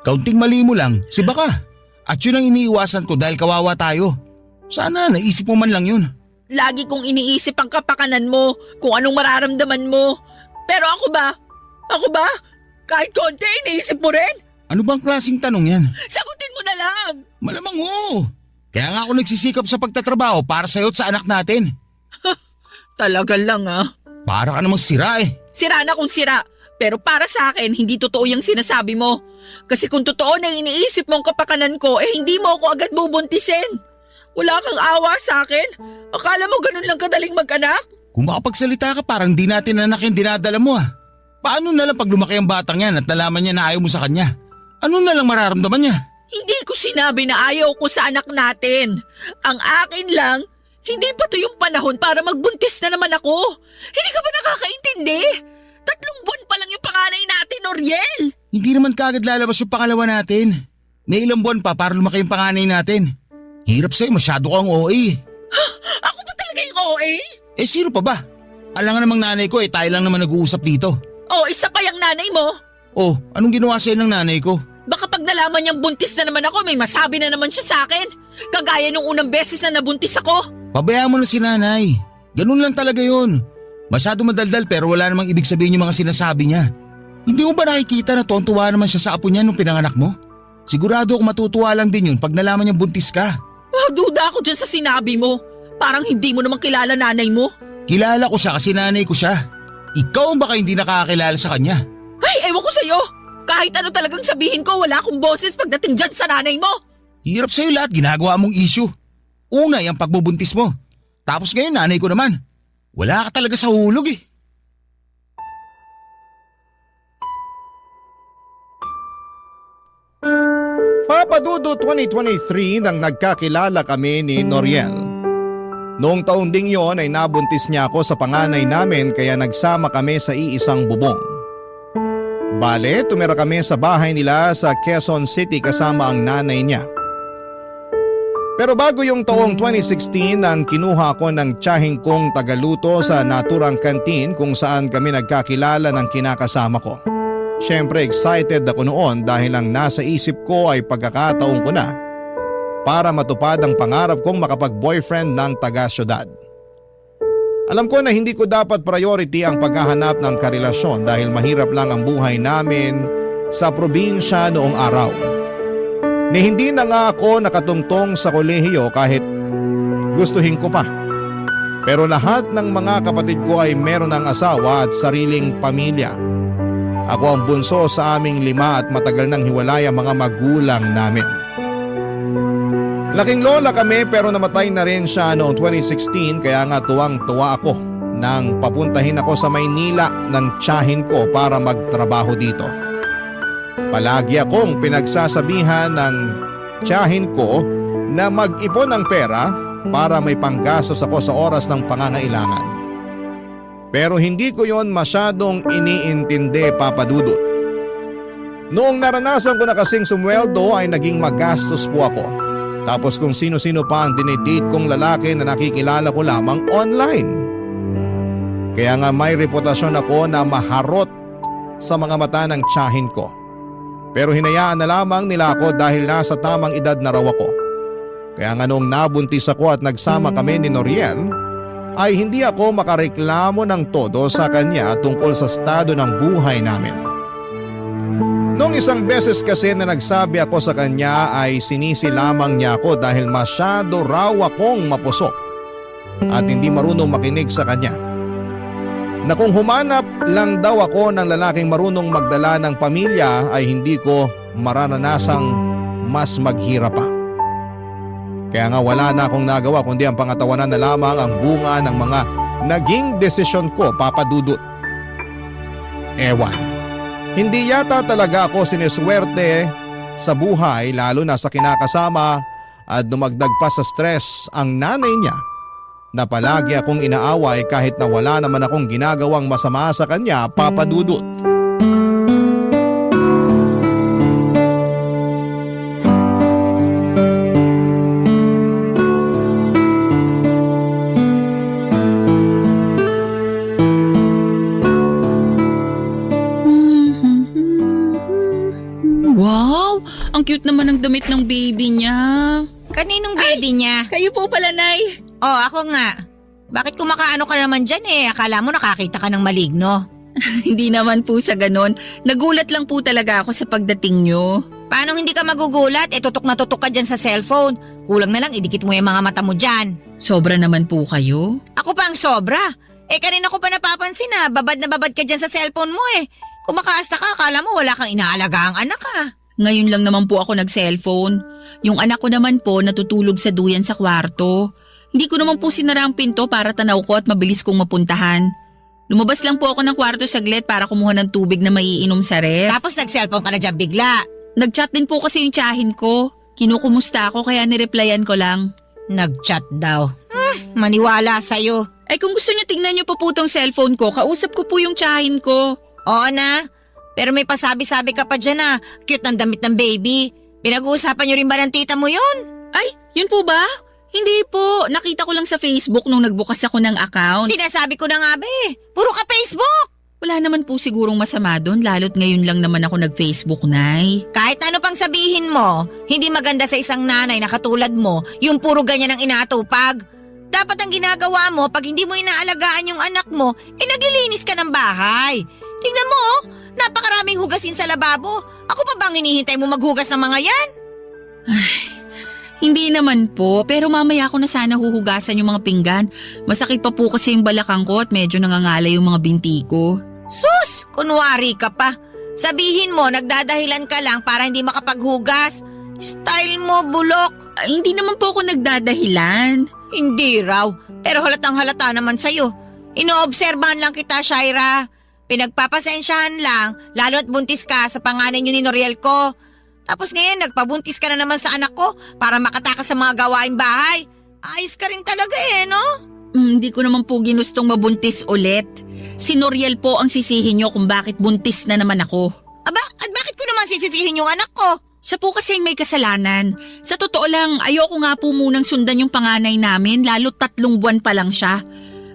Kaunting mali mo lang, siba ka. At yun ang iniiwasan ko dahil kawawa tayo. Sana naisip mo man lang yun. Lagi kong iniisip ang kapakanan mo, kung anong mararamdaman mo. Pero ako ba? Kahit konti, iniisip mo rin? Ano bang klaseng tanong yan? Sagutin mo na lang. Malamang oo. Kaya nga ako nagsisikap sa pagtatrabaho para sa'yo at sa anak natin. Talaga lang Para ka namang sira eh. Sira na kung sira. Pero para sa akin, hindi totoo yung sinasabi mo. Kasi kung totoo na iniisip mong kapakanan ko, hindi mo ako agad bubuntisin. Wala kang awa sa akin? Akala mo ganun lang kadaling mag-anak? Kung makapagsalita ka parang di natin anak yung dinadala mo Paano na lang pag lumaki ang batang yan at nalaman niya na ayaw mo sa kanya? Ano na lang mararamdaman niya? Hindi ko sinabi na ayaw ko sa anak natin. Ang akin lang, hindi pa to yung panahon para magbuntis na naman ako. Hindi ka ba nakakaintindi? 3 buwan pa lang yung panganay natin, Noriel. Hindi naman kagad lalabas yung pangalawa natin. May ilang buwan pa para lumaki yung panganay natin. Hirap sa'yo, masyado kang OA. Ako ba talaga yung OA? Eh sino pa ba? Alam nga namang nanay ko tayo lang naman nag-uusap dito. Isa pa yung nanay mo. Anong ginawa sa'yo ng nanay ko? Baka pag nalaman niyang buntis na naman ako, may masabi na naman siya sa akin. Kagaya nung unang beses na nabuntis ako. Pabayaan mo na si nanay. Ganun lang talaga yun. Masyado madaldal pero wala namang ibig sabihin yung mga sinasabi niya. Hindi mo ba nakikita na tuwa naman siya sa apo niya nung pinanganak mo? Sigurado akong matutuwa lang din yun pag nalaman niyang buntis ka. Duda ako dyan sa sinabi mo. Parang hindi mo naman kilala nanay mo. Kilala ko siya kasi nanay ko siya. Ikaw ang baka hindi nakakakilala sa kanya. Ay, ewan ko sa'yo. Kahit ano talagang sabihin ko, wala akong boses pagdating dyan sa nanay mo. Hirap sa'yo lahat ginagawa mong issue. Una yung pagbubuntis mo. Tapos ngayon nanay ko naman. Wala ka talaga sa hulog eh. Papadudo 2023 nang nagkakilala kami ni Noriel. Noong taon ding yon ay nabuntis niya ako sa panganay namin kaya nagsama kami sa iisang bubong. Bale, tumira kami sa bahay nila sa Quezon City kasama ang nanay niya. Pero bago yung taong 2016 nang kinuha ko ng tiyahing kong tagaluto sa naturang kantin kung saan kami nagkakilala ng kinakasama ko. Siyempre excited ako noon dahil ang nasa isip ko ay pagkakataon ko na para matupad ang pangarap kong makapag-boyfriend ng taga-syudad. Alam ko na hindi ko dapat priority ang paghahanap ng karelasyon dahil mahirap lang ang buhay namin sa probinsya noong araw. Ni hindi na nga ako nakatungtong sa kolehiyo kahit gustuhin ko pa. Pero lahat ng mga kapatid ko ay meron ng asawa at sariling pamilya. Ako ang bunso sa aming 5 at matagal nang hiwalay ang mga magulang namin. Laking lola kami pero namatay na rin siya noong 2016 kaya nga tuwang-tuwa ako nang papuntahin ako sa Maynila ng tiyahin ko para magtrabaho dito. Palagi akong pinagsasabihan ng tiyahin ko na mag-ipon ng pera para may panggastos ako sa oras ng pangangailangan. Pero hindi ko yon masyadong iniintindi, Papa Dudut. Noong naranasan ko na kasing sumweldo ay naging magastos po ako. Tapos kung sino-sino pa ang dinidate kong lalaki na nakikilala ko lamang online. Kaya nga may reputasyon ako na maharot sa mga mata ng tiyahin ko. Pero hinayaan na lamang nila ako dahil nasa tamang edad na raw ako. Kaya nga noong nabuntis ako at nagsama kami ni Noriel, ay hindi ako makareklamo ng todo sa kanya tungkol sa estado ng buhay namin. Noong isang beses kasi na nagsabi ako sa kanya ay sinisi lamang niya ako dahil masyado raw akong mapusok at hindi marunong makinig sa kanya. Na kung humanap lang daw ako ng lalaking marunong magdala ng pamilya ay hindi ko marananasang mas maghirap pa. Kaya nga wala na akong nagawa kundi ang pangatawanan na lamang ang bunga ng mga naging desisyon ko, Papa Dudut. Ewan. Hindi yata talaga ako siniswerte sa buhay lalo na sa kinakasama at dumagdag pa sa stress ang nanay niya na palagi akong inaaway kahit na wala naman akong ginagawang masama sa kanya, Papa Dudut. Wow! Ang cute naman ng damit ng baby niya. Kaninong baby niya? Kayo po pala, Nay. Oh, ako nga. Bakit kumakaano ka naman dyan Akala mo nakakita ka ng maligno. Hindi naman po sa ganon. Nagulat lang po talaga ako sa pagdating nyo. Paano hindi ka magugulat? Tutok na tutok ka dyan sa cellphone. Kulang na lang idikit mo yung mga mata mo dyan. Sobra naman po kayo. Ako pa ang sobra. Kanina ko pa napapansin na babad ka dyan sa cellphone mo Kung makaasta ka, akala mo wala kang inaalaga ang anak Ngayon lang naman po ako nag-cellphone. Yung anak ko naman po natutulog sa duyan sa kwarto. Hindi ko naman po sinara ang pinto para tanaw ko at mabilis kong mapuntahan. Lumabas lang po ako ng kwarto saglit para kumuha ng tubig na maiinom sa ref. Tapos nag-cellphone ka na dyan bigla. Nag-chat din po kasi yung tiyahin ko. Kinukumusta ako kaya nireplyan ko lang. Nag-chat daw. Maniwala sa'yo. Kung gusto niyo tingnan niyo po tong cellphone ko, kausap ko po yung tiyahin ko. Oo na. Pero may pasabi-sabi ka pa dyan cute ng damit ng baby. Pinag-uusapan niyo rin ba ng tita mo yun? Ay, yun po ba? Hindi po. Nakita ko lang sa Facebook nung nagbukas ako ng account. Sinasabi ko na nga puro ka Facebook. Wala naman po sigurong masama doon, lalo't ngayon lang naman ako nag-Facebook, Nay. Kahit ano pang sabihin mo, hindi maganda sa isang nanay na katulad mo, yung puro ganyan ang inaatupag. Dapat ang ginagawa mo, pag hindi mo inaalagaan yung anak mo, naglilinis ka ng bahay. Tingnan mo, napakaraming hugasin sa lababo. Ako pa bang hinihintay mo maghugas ng mga yan? Hindi naman po, pero mamaya ko na sana huhugasan yung mga pinggan. Masakit pa po kasi yung balakang ko at medyo nangangalay yung mga binti ko. Sus, kunwari ka pa. Sabihin mo, nagdadahilan ka lang para hindi makapaghugas. Style mo, bulok. Hindi naman po ako nagdadahilan. Hindi raw, pero halatang halata naman sa'yo. Inoobserbahan lang kita, Shaira. Pinagpapasensyahan lang, lalo't buntis ka sa panganay niyo ni Noriel ko. Tapos ngayon, nagpabuntis ka na naman sa anak ko para makatakas sa mga gawaing bahay. Ayos ka rin talaga no? Hindi ko naman po ginustong mabuntis ulit. Si Noriel po ang sisihin niyo kung bakit buntis na naman ako. Aba, at bakit ko naman sisisihin yung anak ko? Siya po kasi may kasalanan. Sa totoo lang, ayoko nga po munang sundan yung panganay namin lalo't 3 buwan pa lang siya.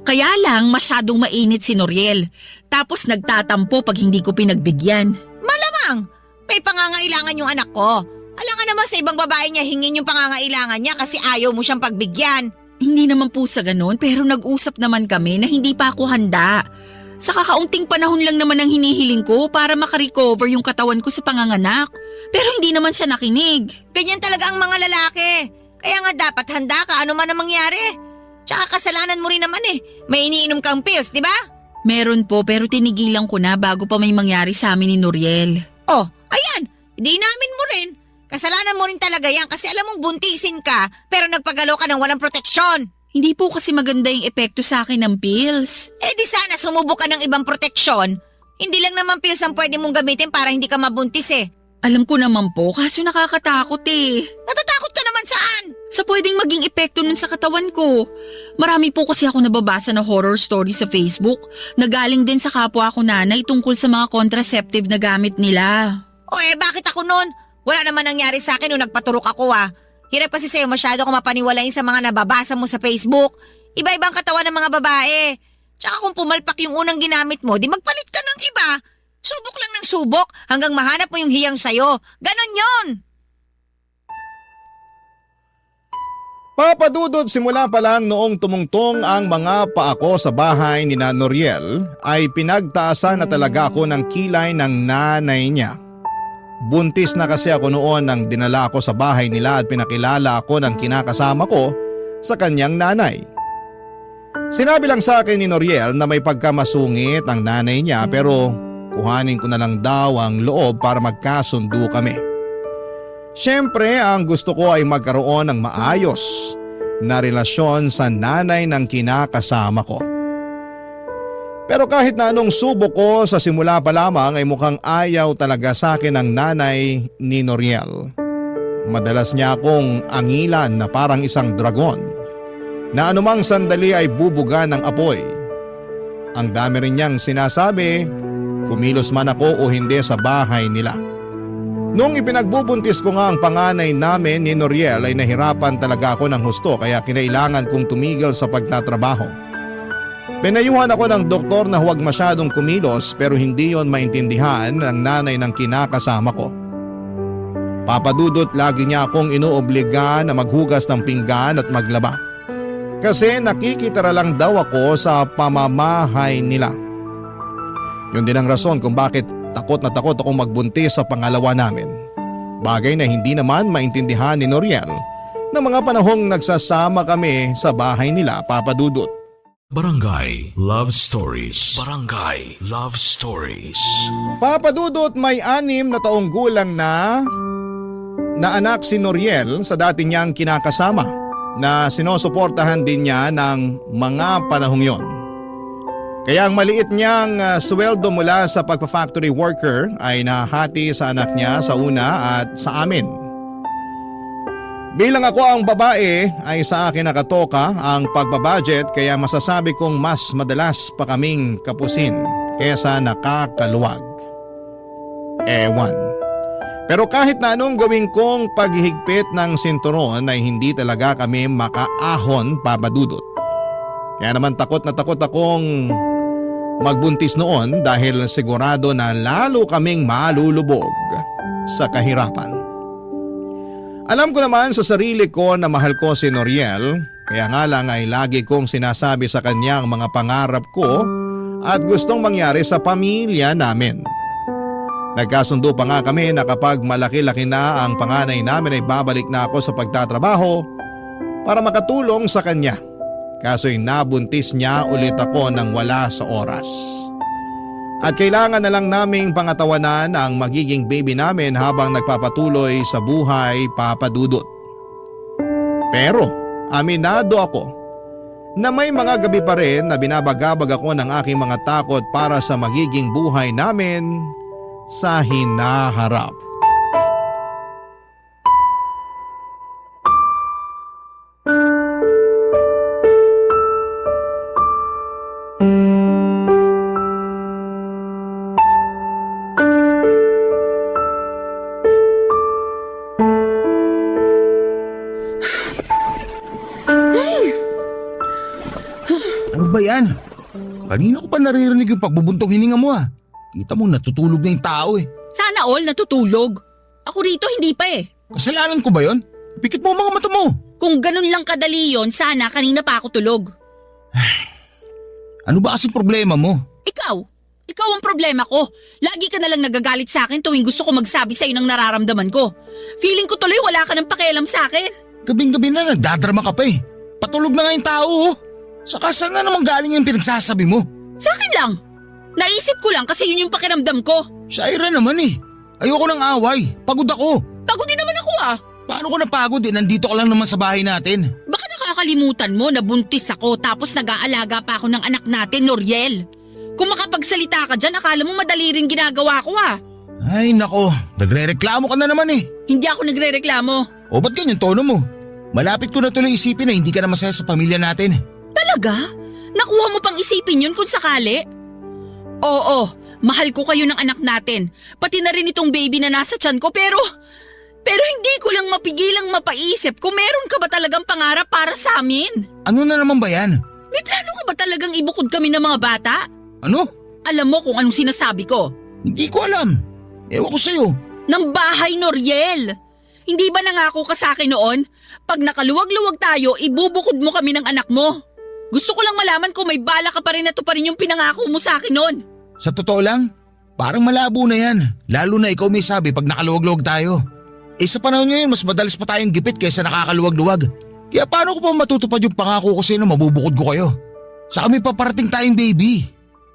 Kaya lang masyadong mainit si Noriel. Tapos nagtatampo pag hindi ko pinagbigyan. Malamang! May pangangailangan yung anak ko. Alam ka naman sa ibang babae niya hingin yung pangangailangan niya kasi ayaw mo siyang pagbigyan. Hindi naman po sa ganun pero nag-usap naman kami na hindi pa ako handa. Sa kakaunting panahon lang naman ang hinihiling ko para makarecover yung katawan ko sa panganganak. Pero hindi naman siya nakinig. Ganyan talaga ang mga lalaki. Kaya nga dapat handa ka ano man ang mangyari. Tsaka kasalanan mo rin naman May iniinom kang pills, di ba? Meron po pero tinigilan ko na bago pa may mangyari sa amin ni Noriel. Oh, ayan, di namin mo rin. Kasalanan mo rin talaga yan kasi alam mong buntisin ka pero nagpagalaw ka ng walang proteksyon. Hindi po kasi maganda yung epekto sa akin ng pills. Di sana sumubok ka ng ibang proteksyon. Hindi lang naman pills ang pwede mong gamitin para hindi ka mabuntis Alam ko naman po kaso nakakatakot Natatakot ka naman saan? Sa pwedeng maging epekto nun sa katawan ko. Marami po kasi ako nababasa na horror story sa Facebook na galing din sa kapwa ko nanay tungkol sa mga contraceptive na gamit nila. Bakit ako nun? Wala naman nangyari sa akin nung nagpaturok ako Hirap kasi sa'yo masyado ko mapaniwalain sa mga nababasa mo sa Facebook. Iba-ibang katawan ng mga babae. Tsaka kung pumalpak yung unang ginamit mo, di magpalit ka ng iba. Subok lang ng subok hanggang mahanap mo yung hiyang sayo. Ganon yon. Papadudod simula pa lang noong tumungtong ang mga paako sa bahay ni Noriel ay pinagtaasan na talaga ako ng kilay ng nanay niya. Buntis na kasi ako noon nang dinala ako sa bahay nila at pinakilala ako ng kinakasama ko sa kanyang nanay. Sinabi lang sa akin ni Noriel na may pagkamasungit ang nanay niya pero kuhanin ko na lang daw ang loob para magkasundo kami. Siyempre ang gusto ko ay magkaroon ng maayos na relasyon sa nanay ng kinakasama ko. Pero kahit na anong subok ko sa simula pa lamang ay mukhang ayaw talaga sa akin ang nanay ni Noriel. Madalas niya akong angilan na parang isang dragon na anumang sandali ay bubuga ng apoy. Ang dami rin niyang sinasabi, kumilos man ako o hindi sa bahay nila. Nung ipinagbubuntis ko nga ang panganay namin ni Noriel ay nahirapan talaga ako ng husto kaya kinailangan kong tumigil sa pagtatrabaho. Pinayuhan ako ng doktor na huwag masyadong kumilos pero hindi yon maintindihan ng nanay ng kinakasama ko. Papadudot lagi niya akong inuobliga na maghugas ng pinggan at maglaba. Kasi nakikitara lang daw ako sa pamamahay nila. Yun din ang rason kung bakit takot na takot akong magbuntis sa pangalawa namin. Bagay na hindi naman maintindihan ni Noriel na mga panahong nagsasama kami sa bahay nila, Papa Dudut. Barangay Love Stories. Barangay Love Stories. Papa Dudut, may 6 na taong gulang na anak si Noriel sa dati niyang kinakasama na sinusuportahan din niya ng mga panahong yon. Kaya ang maliit niyang sweldo mula sa pagpa-factory worker ay nahati sa anak niya sa una at sa amin. Bilang ako ang babae ay sa akin nakatoka ang pagbabudget, kaya masasabi kong mas madalas pa kaming kapusin kaysa nakakaluwag. Ewan. Pero kahit na anong gawin kong paghihigpit ng sinturon ay hindi talaga kami makaahon, Papa Dudut. Kaya naman takot na takot akong magbuntis noon dahil sigurado na lalo kaming malulubog sa kahirapan. Alam ko naman sa sarili ko na mahal ko si Noriel, kaya nga lang ay lagi kong sinasabi sa kanya ang mga pangarap ko at gustong mangyari sa pamilya namin. Nagkasundo pa nga kami na kapag malaki-laki na ang panganay namin ay babalik na ako sa pagtatrabaho para makatulong sa kanya. Kaso'y nabuntis niya ulit ako nang wala sa oras. At kailangan na lang naming pangatawanan ang magiging baby namin habang nagpapatuloy sa buhay, Papa Dudut. Pero aminado ako na may mga gabi pa rin na binabagabag ako ng aking mga takot para sa magiging buhay namin sa hinaharap. Ano ba yan? Kanina ko pa naririnig yung pagbubuntong hininga mo ah. Kita mo natutulog na yung tao eh. Sana all natutulog. Ako rito hindi pa eh. Kasalanan ko ba yon? Pikit mo ang mga mata mo. Kung ganun lang kadali yon, sana kanina pa ako tulog. Ano ba kasi problema mo? Ikaw ang problema ko. Lagi ka na lang nagagalit sa akin tuwing gusto ko magsabi sa'yo ng nararamdaman ko. Feeling ko tuloy wala ka ng pakialam sa akin. Gabing-gabi na nagdadrama ka pa eh. Patulog na nga yung tao oh. Saka saan na naman galing yung pinagsasabi mo? Sa akin lang. Naisip ko lang kasi yun yung pakiramdam ko. Shaira naman eh. Ayoko ng away. Pagod ako. Pagod din naman ako ah. Paano ko napagod eh? Nandito ka lang naman sa bahay natin. Baka nakakalimutan mo na buntis ako tapos nag-aalaga pa ako ng anak natin, Noriel. Kung makapagsalita ka dyan, akala mo madali rin ginagawa ko ah. Ay nako, nagre-reklamo ka na naman eh. Hindi ako nagre-reklamo. O ba't ganyan tono mo? Malapit ko na tuloy isipin na hindi ka na masaya sa pamilya natin. Talaga? Nakuha mo pang isipin yun kung sakali? Oo, mahal ko kayo ng anak natin. Pati na rin itong baby na nasa tiyan ko pero hindi ko lang mapigilang mapaisip kung meron ka ba talagang pangarap para sa amin. Ano na naman ba yan? May plano ka ba talagang ibukod kami ng mga bata? Ano? Alam mo kung anong sinasabi ko. Hindi ko alam. Ewan ko sa'yo. Ng bahay, Noriel. Hindi ba nangako ka sa akin noon? Pag nakaluwag-luwag tayo, ibubukod mo kami ng anak mo. Gusto ko lang malaman kung may bala ka pa rin na to pa rin yung pinangako mo sa akin noon. Sa totoo lang, parang malabo na yan. Lalo na ikaw may sabi pag nakaluwag-luwag tayo. Eh sa panahon ngayon, mas madalas pa tayong gipit kaysa nakakaluwag-luwag. Kaya paano ko pa matutupad yung pangako ko sa'yo na mabubukod ko kayo? Saka may paparating tayong baby.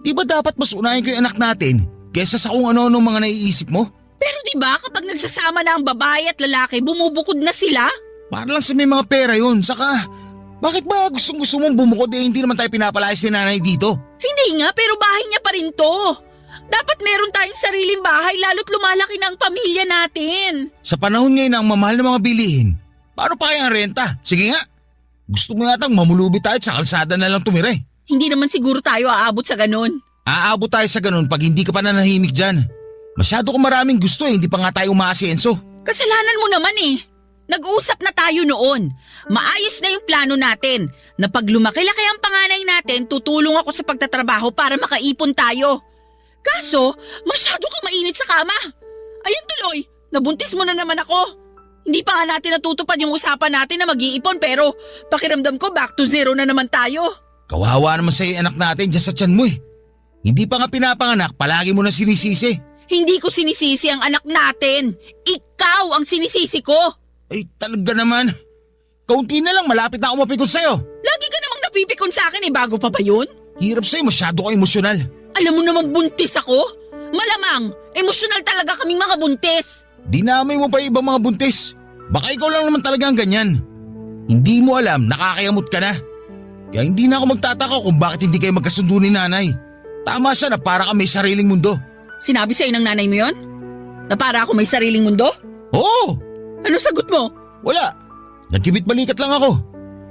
Di ba dapat mas unahin ko yung anak natin kaysa sa kung ano-ano mga naiisip mo? Pero di ba kapag nagsasama na ang babae at lalaki, bumubukod na sila? Para lang sa may mga pera yun. Saka, bakit ba gusto mong bumukod eh hindi naman tayo pinapalayas ni nanay dito? Hindi nga, pero bahay niya pa rin to. Dapat meron tayong sariling bahay lalo't lumalaki na ang pamilya natin. Sa panahon ngayon ng mamahal na mga bilihin, paano pa kaya ang renta? Sige nga, gusto mo yatang mamulubi tayo at sa kalsada na lang tumira eh. Hindi naman siguro tayo aabot sa ganun. Aabot tayo sa ganun pag hindi ka pa nanahimik dyan. Masyado ko maraming gusto eh, hindi pa nga tayo umaasenso. Kasalanan mo naman eh. Nag-uusap na tayo noon. Maayos na yung plano natin na pag lumaki-laki ang panganay natin, tutulong ako sa pagtatrabaho para makaipon tayo. Kaso, masyado kang mainit sa kama. Ayun tuloy, nabuntis mo na naman ako. Hindi pa nga natin natutupad yung usapan natin na mag-iipon pero pakiramdam ko back to zero na naman tayo. Kawawa naman sa'yo yung anak natin dyan sa tiyan mo eh. Hindi pa nga pinapanganak, palagi mo na sinisisi. Hindi ko sinisisi ang anak natin. Ikaw ang sinisisi ko. Ay talaga naman. Kaunti na lang, malapit na ako mapikon sa'yo. Lagi ka namang napipikon sa akin bago pa ba yun? Hirap sa'yo, masyado ka emosyonal. Alam mo namang buntis ako? Malamang, emosyonal talaga kaming mga buntis. Dinamay mo pa yung ibang mga buntis. Baka ikaw lang naman talaga ang ganyan. Hindi mo alam, nakakayamot ka na. Kaya hindi na ako magtataka kung bakit hindi kayo magkasundo ni nanay. Tama siya na para ka may sariling mundo. Sinabi sa'yo ng nanay mo yon? Na para ako may sariling mundo? Oo! Ano sagot mo? Wala. Nagkibit balikat lang ako.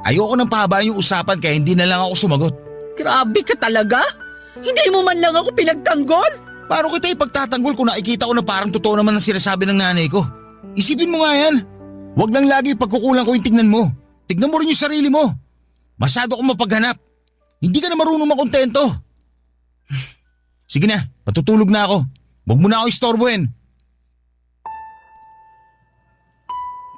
Ayoko nang pahabain yung usapan kaya hindi na lang ako sumagot. Grabe ka talaga? Hindi mo man lang ako pinagtanggol? Paano kita ipagtatanggol kung nakikita ko na parang totoo naman ang sinasabi ng nanay ko? Isipin mo nga yan. Huwag lang lagi pagkukulang ko yung tingnan mo. Tignan mo rin yung sarili mo. Masyado akong mapaghanap. Hindi ka na marunong makontento. Sige na, matutulog na ako. Huwag mo na ako istorbohin.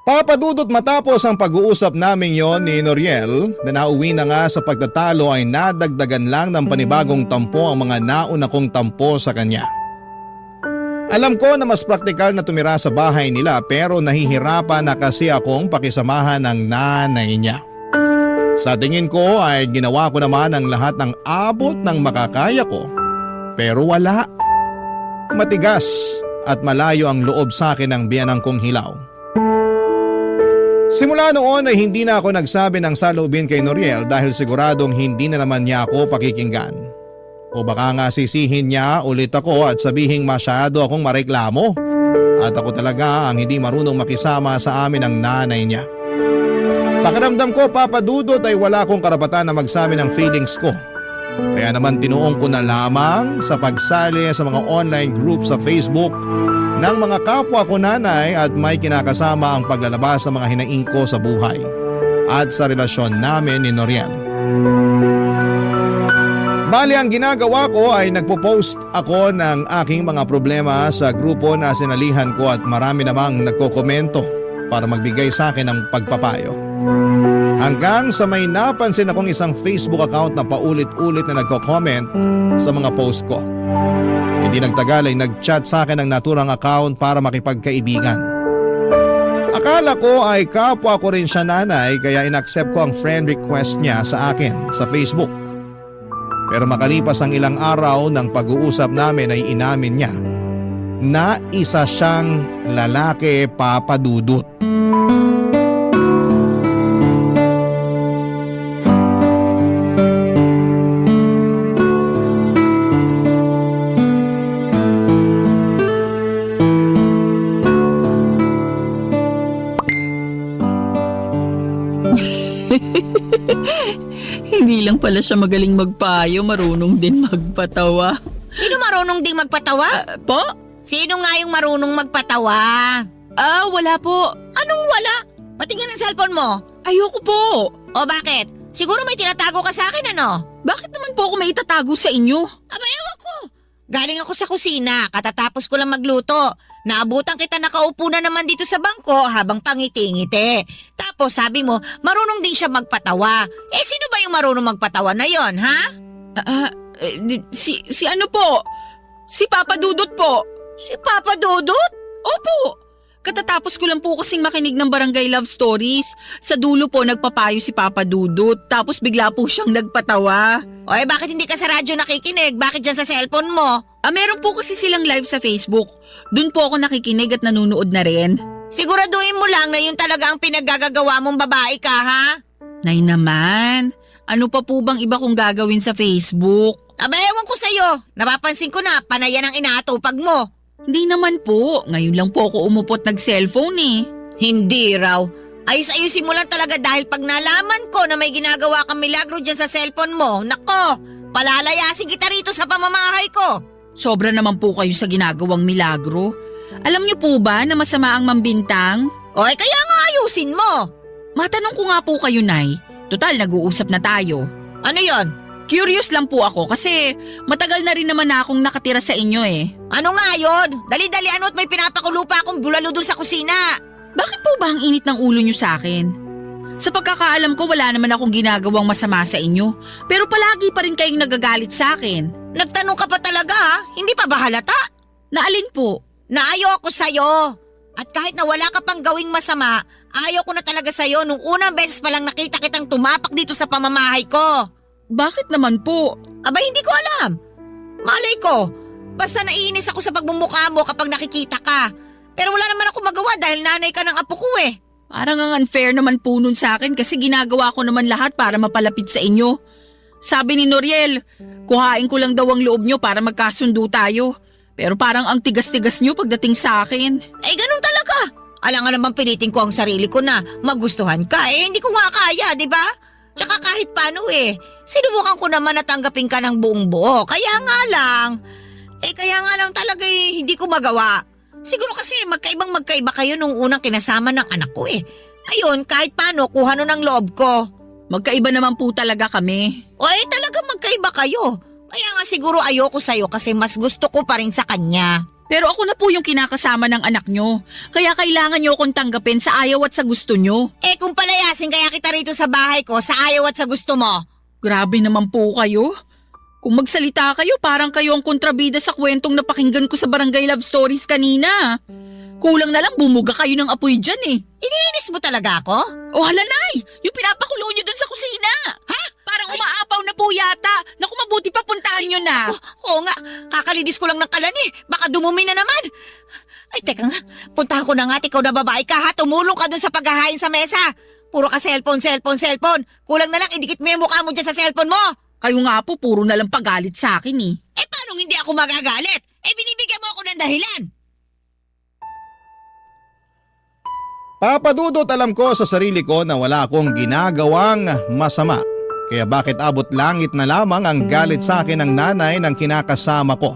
Papadudot matapos ang pag-uusap namin yon ni Noriel na nauwi na nga sa pagtatalo ay nadagdagan lang ng panibagong tampo ang mga nauna kong tampo sa kanya. Alam ko na mas praktikal na tumira sa bahay nila pero nahihirapan na kasi akong pakisamahan ng nanay niya. Sa tingin ko ay ginawa ko naman ang lahat ng abot ng makakaya ko pero wala. Matigas at malayo ang loob sa akin ng biyanang kong hilaw. Simula noon ay hindi na ako nagsabi ng saloobin kay Noriel dahil siguradong hindi na naman niya ako pakikinggan. O baka nga sisihin niya ulit ako at sabihing masyado akong mareklamo at ako talaga ang hindi marunong makisama sa amin ng nanay niya. Pakiramdam ko papadudot ay wala akong karapatan na magsabi ng feelings ko. Kaya naman tinuong ko na lamang sa pagsali sa mga online group sa Facebook ng mga kapwa ko nanay at may kinakasama ang paglalabas ng mga hinaing ko sa buhay at sa relasyon namin ni Noriel. Bali ang ginagawa ko ay nagpo-post ako ng aking mga problema sa grupo na sinalihan ko at marami namang nagkokomento para magbigay sa akin ng pagpapayo. Hanggang sa may napansin akong isang Facebook account na paulit-ulit na nagko-comment sa mga post ko. Hindi nagtagal ay nag-chat sa akin ang naturang account para makipagkaibigan. Akala ko ay kapwa ko rin siya nanay kaya inaccept ko ang friend request niya sa akin sa Facebook. Pero makalipas ang ilang araw ng pag-uusap namin ay inamin niya na isa siyang lalaki papadudot. Hindi lang pala siya magaling magpayo, marunong din magpatawa. Sino marunong ding magpatawa? Po? Sino nga yung marunong magpatawa? Wala po. Anong wala? Patingin ang cellphone mo. Ayoko po. O bakit? Siguro may tinatago ka sa akin ano? Bakit naman po ako may itatago sa inyo? Aba ewan ko. Galing ako sa kusina, katatapos ko lang magluto. Naabutan kita nakaupo na naman dito sa bangko habang pangiti-ngiti. Tapos sabi mo, marunong din siya magpatawa. Eh sino ba yung marunong magpatawa na yon, ha? Si ano po? Si Papa Dudut po. Si Papa Dudut? Opo. Katatapos ko lang po kasing makinig ng Barangay Love Stories. Sa dulo po nagpapayo si Papa Dudut. Tapos bigla po siyang nagpatawa. O bakit hindi ka sa radyo nakikinig? Bakit dyan sa cellphone mo? Meron po kasi silang live sa Facebook. Doon po ako nakikinig at nanunood na rin. Siguraduhin mo lang na yun talaga ang pinaggagawa mong babae ka, ha? Nay naman, ano pa po bang iba kong gagawin sa Facebook? Aba ewan ko sa'yo. Napapansin ko na panayan ang inaatupag mo. Hindi naman po. Ngayon lang po ako umupot nag-cellphone eh. Hindi raw. Ayos-ayusin mo lang talaga dahil pag nalaman ko na may ginagawa kang milagro dyan sa cellphone mo, nako, palalayasin kita rito sa pamamahay ko. Sobra naman po kayo sa ginagawang milagro. Alam niyo po ba na masama ang mambintang? Oy, kaya nga ayusin mo. Matanong ko nga po kayo, Nay. Total, nag-uusap na tayo. Ano yon? Curious lang po ako kasi matagal na rin naman na akong nakatira sa inyo eh. Ano nga yon? Dali-dali ano't may pinapakulo pa akong bulalo dun sa kusina. Bakit po ba ang init ng ulo niyo sa akin? Sa pagkakaalam ko wala naman akong ginagawang masama sa inyo. Pero palagi pa rin kayong nagagalit sa akin. Nagtanong ka pa talaga ha? Hindi pa ba halata? Naalin po? Na ayoko sa'yo. At kahit na wala ka pang gawing masama, ayoko na talaga sa'yo nung unang beses pa lang nakita kitang tumapak dito sa pamamahay ko. Bakit naman po? Aba, hindi ko alam. Malay ko. Basta naiinis ako sa pagmumukha mo kapag nakikita ka. Pero wala naman ako magawa dahil nanay ka ng apo ko eh. Parang ang unfair naman po nun sa akin kasi ginagawa ko naman lahat para mapalapit sa inyo. Sabi ni Noriel, kuhain ko lang daw ang loob nyo para magkasundo tayo. Pero parang ang tigas-tigas nyo pagdating sa akin. Eh, ganun talaga. Alangan naman pilitin ko ang sarili ko na magustuhan ka. Eh, hindi ko nga kaya, di ba? Tsaka kahit paano sinubukan ko naman na tanggapin ka ng buong buo. Kaya nga lang talaga hindi ko magawa. Siguro kasi magkaiba kayo nung unang kinasama ng anak ko eh. Ayun, kahit paano, kuha nun ang loob ko. Magkaiba naman po talaga kami. O talaga magkaiba kayo. Kaya nga siguro ayoko sa'yo kasi mas gusto ko pa rin sa kanya. Pero ako na po yung kinakasama ng anak nyo. Kaya kailangan nyo akong tanggapin sa ayaw at sa gusto nyo. Kung palayasin kaya kita rito sa bahay ko sa ayaw at sa gusto mo. Grabe naman po kayo. Kung magsalita kayo, parang kayo ang kontrabida sa kwentong napakinggan ko sa Barangay Love Stories kanina. Kulang na lang bumuga kayo ng apoy dyan eh. Iniinis mo talaga ako? O hala nay, yung pinapakulo nyo dun sa kusina. Ha? Parang umaapaw na po yata. Naku, mabuti pa puntahan nyo na. Oo nga, kakalidis ko lang ng kalan eh. Baka dumumi na naman. Ay, teka nga. Puntahan ko na nga at ikaw na babae ka ha. Tumulong ka dun sa paghahain sa mesa. Puro ka cellphone. Kulang na lang, idikit mo yung mukha mo dyan sa cellphone mo. Kayo nga po, puro na lang pagalit sa akin eh. Paano hindi ako magagalit? Binibigyan mo ako ng dahilan. Papadudot alam ko sa sarili ko na wala akong ginagawang masama. Kaya bakit abot langit na lamang ang galit sa akin ng nanay ng kinakasama ko?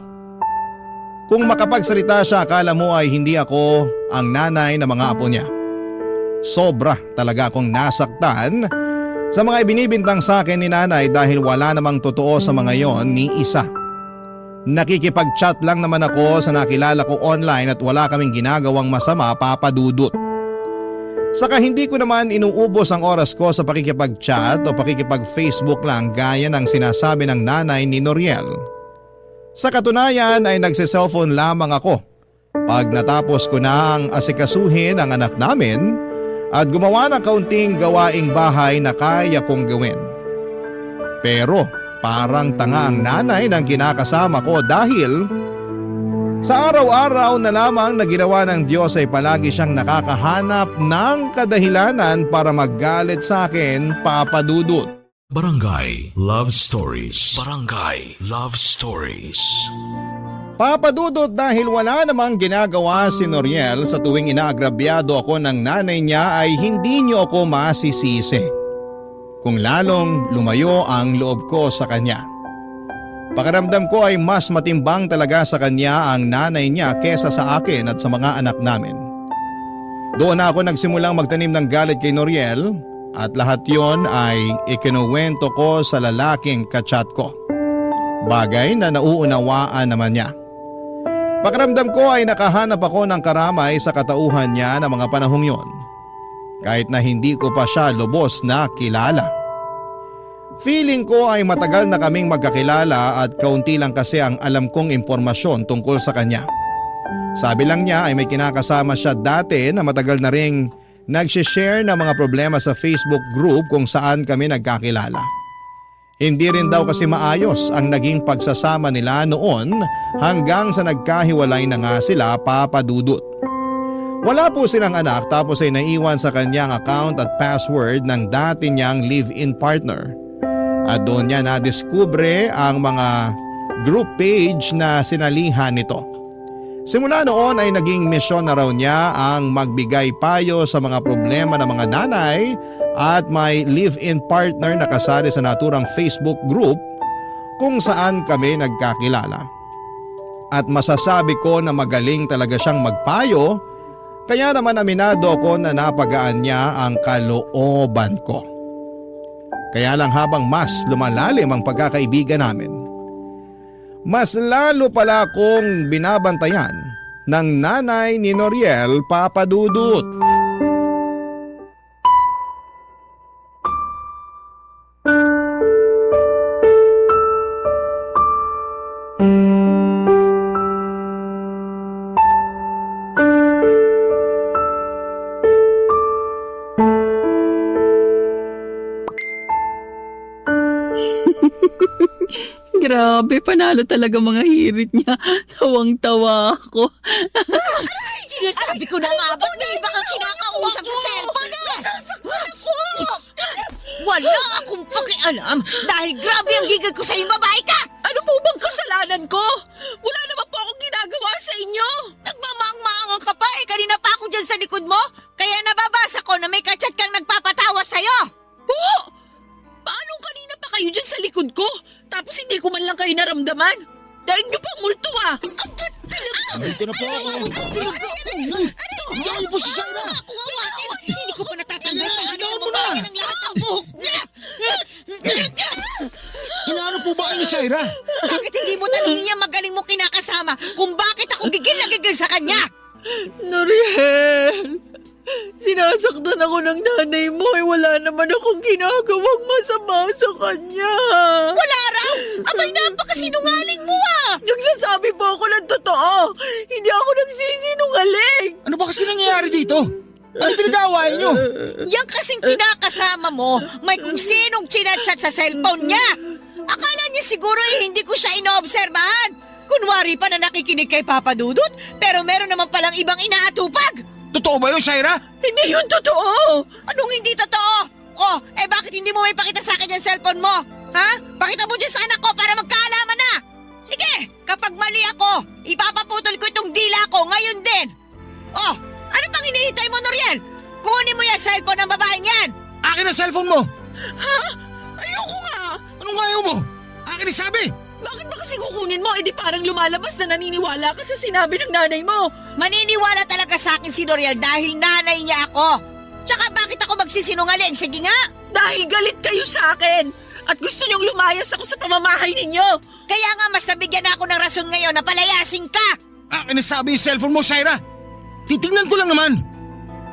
Kung makapagsalita siya, akala mo ay hindi ako ang nanay ng mga apo niya. Sobra talaga akong nasaktan sa mga ibinibintang sa akin ni nanay dahil wala namang totoo sa mga yon ni isa. Nakikipag-chat lang naman ako sa nakilala ko online at wala kaming ginagawang masama, papadudot. Saka hindi ko naman inuubos ang oras ko sa pakikipag-chat o pakikipag-Facebook lang gaya ng sinasabi ng nanay ni Noriel. Sa katunayan ay nagse-cellphone lamang ako pag natapos ko na ang asikasuhin ang anak namin at gumawa ng kaunting gawaing bahay na kaya kong gawin. Pero parang tanga ang nanay ng kinakasama ko dahil sa araw-araw na lamang na ginawa ng Diyos ay palagi siyang nakakahanap ng kadahilanan para maggalit sa akin, papadudot. Barangay Love Stories. Barangay Love Stories. Papadudot dahil wala namang ginagawa si Noriel sa tuwing inaagrabyado ako ng nanay niya ay hindi niyo ako masisisi. Kung lalong lumayo ang loob ko sa kanya. Pakiramdam ko ay mas matimbang talaga sa kanya ang nanay niya kesa sa akin at sa mga anak namin. Doon na ako nagsimulang magtanim ng galit kay Noriel at lahat yon ay ikinuwento ko sa lalaking kachat ko. Bagay na nauunawaan naman niya. Pakiramdam ko ay nakahanap ako ng karamay sa katauhan niya ng mga panahong yon. Kahit na hindi ko pa siya lubos na kilala. Feeling ko ay matagal na kaming magkakilala at kaunti lang kasi ang alam kong impormasyon tungkol sa kanya. Sabi lang niya ay may kinakasama siya dati na matagal na ring nagsishare ng mga problema sa Facebook group kung saan kami nagkakilala. Hindi rin daw kasi maayos ang naging pagsasama nila noon hanggang sa nagkahiwalay na nga sila, papadudot. Wala po silang anak tapos ay naiwan sa kanyang account at password ng dati niyang live-in partner. At doon niya nadiskubre ang mga group page na sinalihan nito. Simula noon ay naging misyon na raw niya ang magbigay payo sa mga problema ng mga nanay at may live-in partner na kasali sa naturang Facebook group kung saan kami nagkakilala. At masasabi ko na magaling talaga siyang magpayo, kaya naman aminado ko na napagaan niya ang kalooban ko. Kaya lang habang mas lumalalim ang pagkakaibigan namin, mas lalo pala akong binabantayan ng nanay ni Noriel, papadudot. Grabe, panalo talaga mga hirit niya. Tawang-tawa ako. Sinasabi ko na nga, ba't may iba kang kinakausap sa cellphone eh? Wala akong pakialam dahil grabe ang gigil ko sa'yo, babae ka! Ano po bang kasalanan ko? Wala naman po akong ginagawa sa inyo. Nagmamaang-maangan ka pa eh, kanina pa ako dyan sa likod mo. Kaya nababasa ko na may kachat kang nagpapatawa sa'yo. Po! Paano kanina pa kayo dyan sa likod ko? Tapos hindi ko man lang kayo naramdaman? Dahil niyo pang multo ah! Dito na po ako. Hindi po si Shaira. Hindi ko pa natatanda sa ano mo na ng lahat ng buhok niya. Inaano po ba kayo ni Shaira? Bakit hindi mo tanongin niya magaling mo kinakasama kung bakit ako gigil na gigil sa kanya? Noriel, sinasaktan ako ng nanay mo eh wala naman akong ginagawang masama sa kanya. Wala raw! Abay, napakasinungaling mo ah! Nagsasabi po ako ng totoo. Hindi ako nagsisinungaling. Ano ba kasi nangyayari dito? Ano pinag-aawayan nyo? Yan kasing kinakasama mo, may kung sinong chinachat sa cellphone niya. Akala niya siguro eh hindi ko siya inoobserbahan. Kunwari pa na nakikinig kay Papa Dudut, pero meron naman palang ibang inaatupag. Totoo ba yun, Shaira? Hindi yun totoo. Anong hindi totoo? Oh, bakit hindi mo may pakita sa akin yung cellphone mo? Ha? Pakita mo dyan sa anak ko para magkaalaman na. Sige, kapag mali ako, ipapaputol ko itong dila ko ngayon din. Oh, ano pang hinihintay mo, Noriel? Kunin mo yung cellphone ng babaeng yan. Akin ang cellphone mo! Ha? Ayoko nga. Anong ayaw mo? Akin ang sabi! Bakit ba kasi kukunin mo? Eh di parang lumalabas na naniniwala ka sa sinabi ng nanay mo. Maniniwala talaga sa akin si Noriel dahil nanay niya ako. Tsaka bakit ako magsisinungaling? Sige nga. Dahil galit kayo sa akin. At gusto niyong lumayas ako sa pamamahay ninyo. Kaya nga mas nabigyan ako ng rason ngayon na palayasin ka. Akin ang sabi yung cellphone mo, Shaira! Titingnan ko lang naman.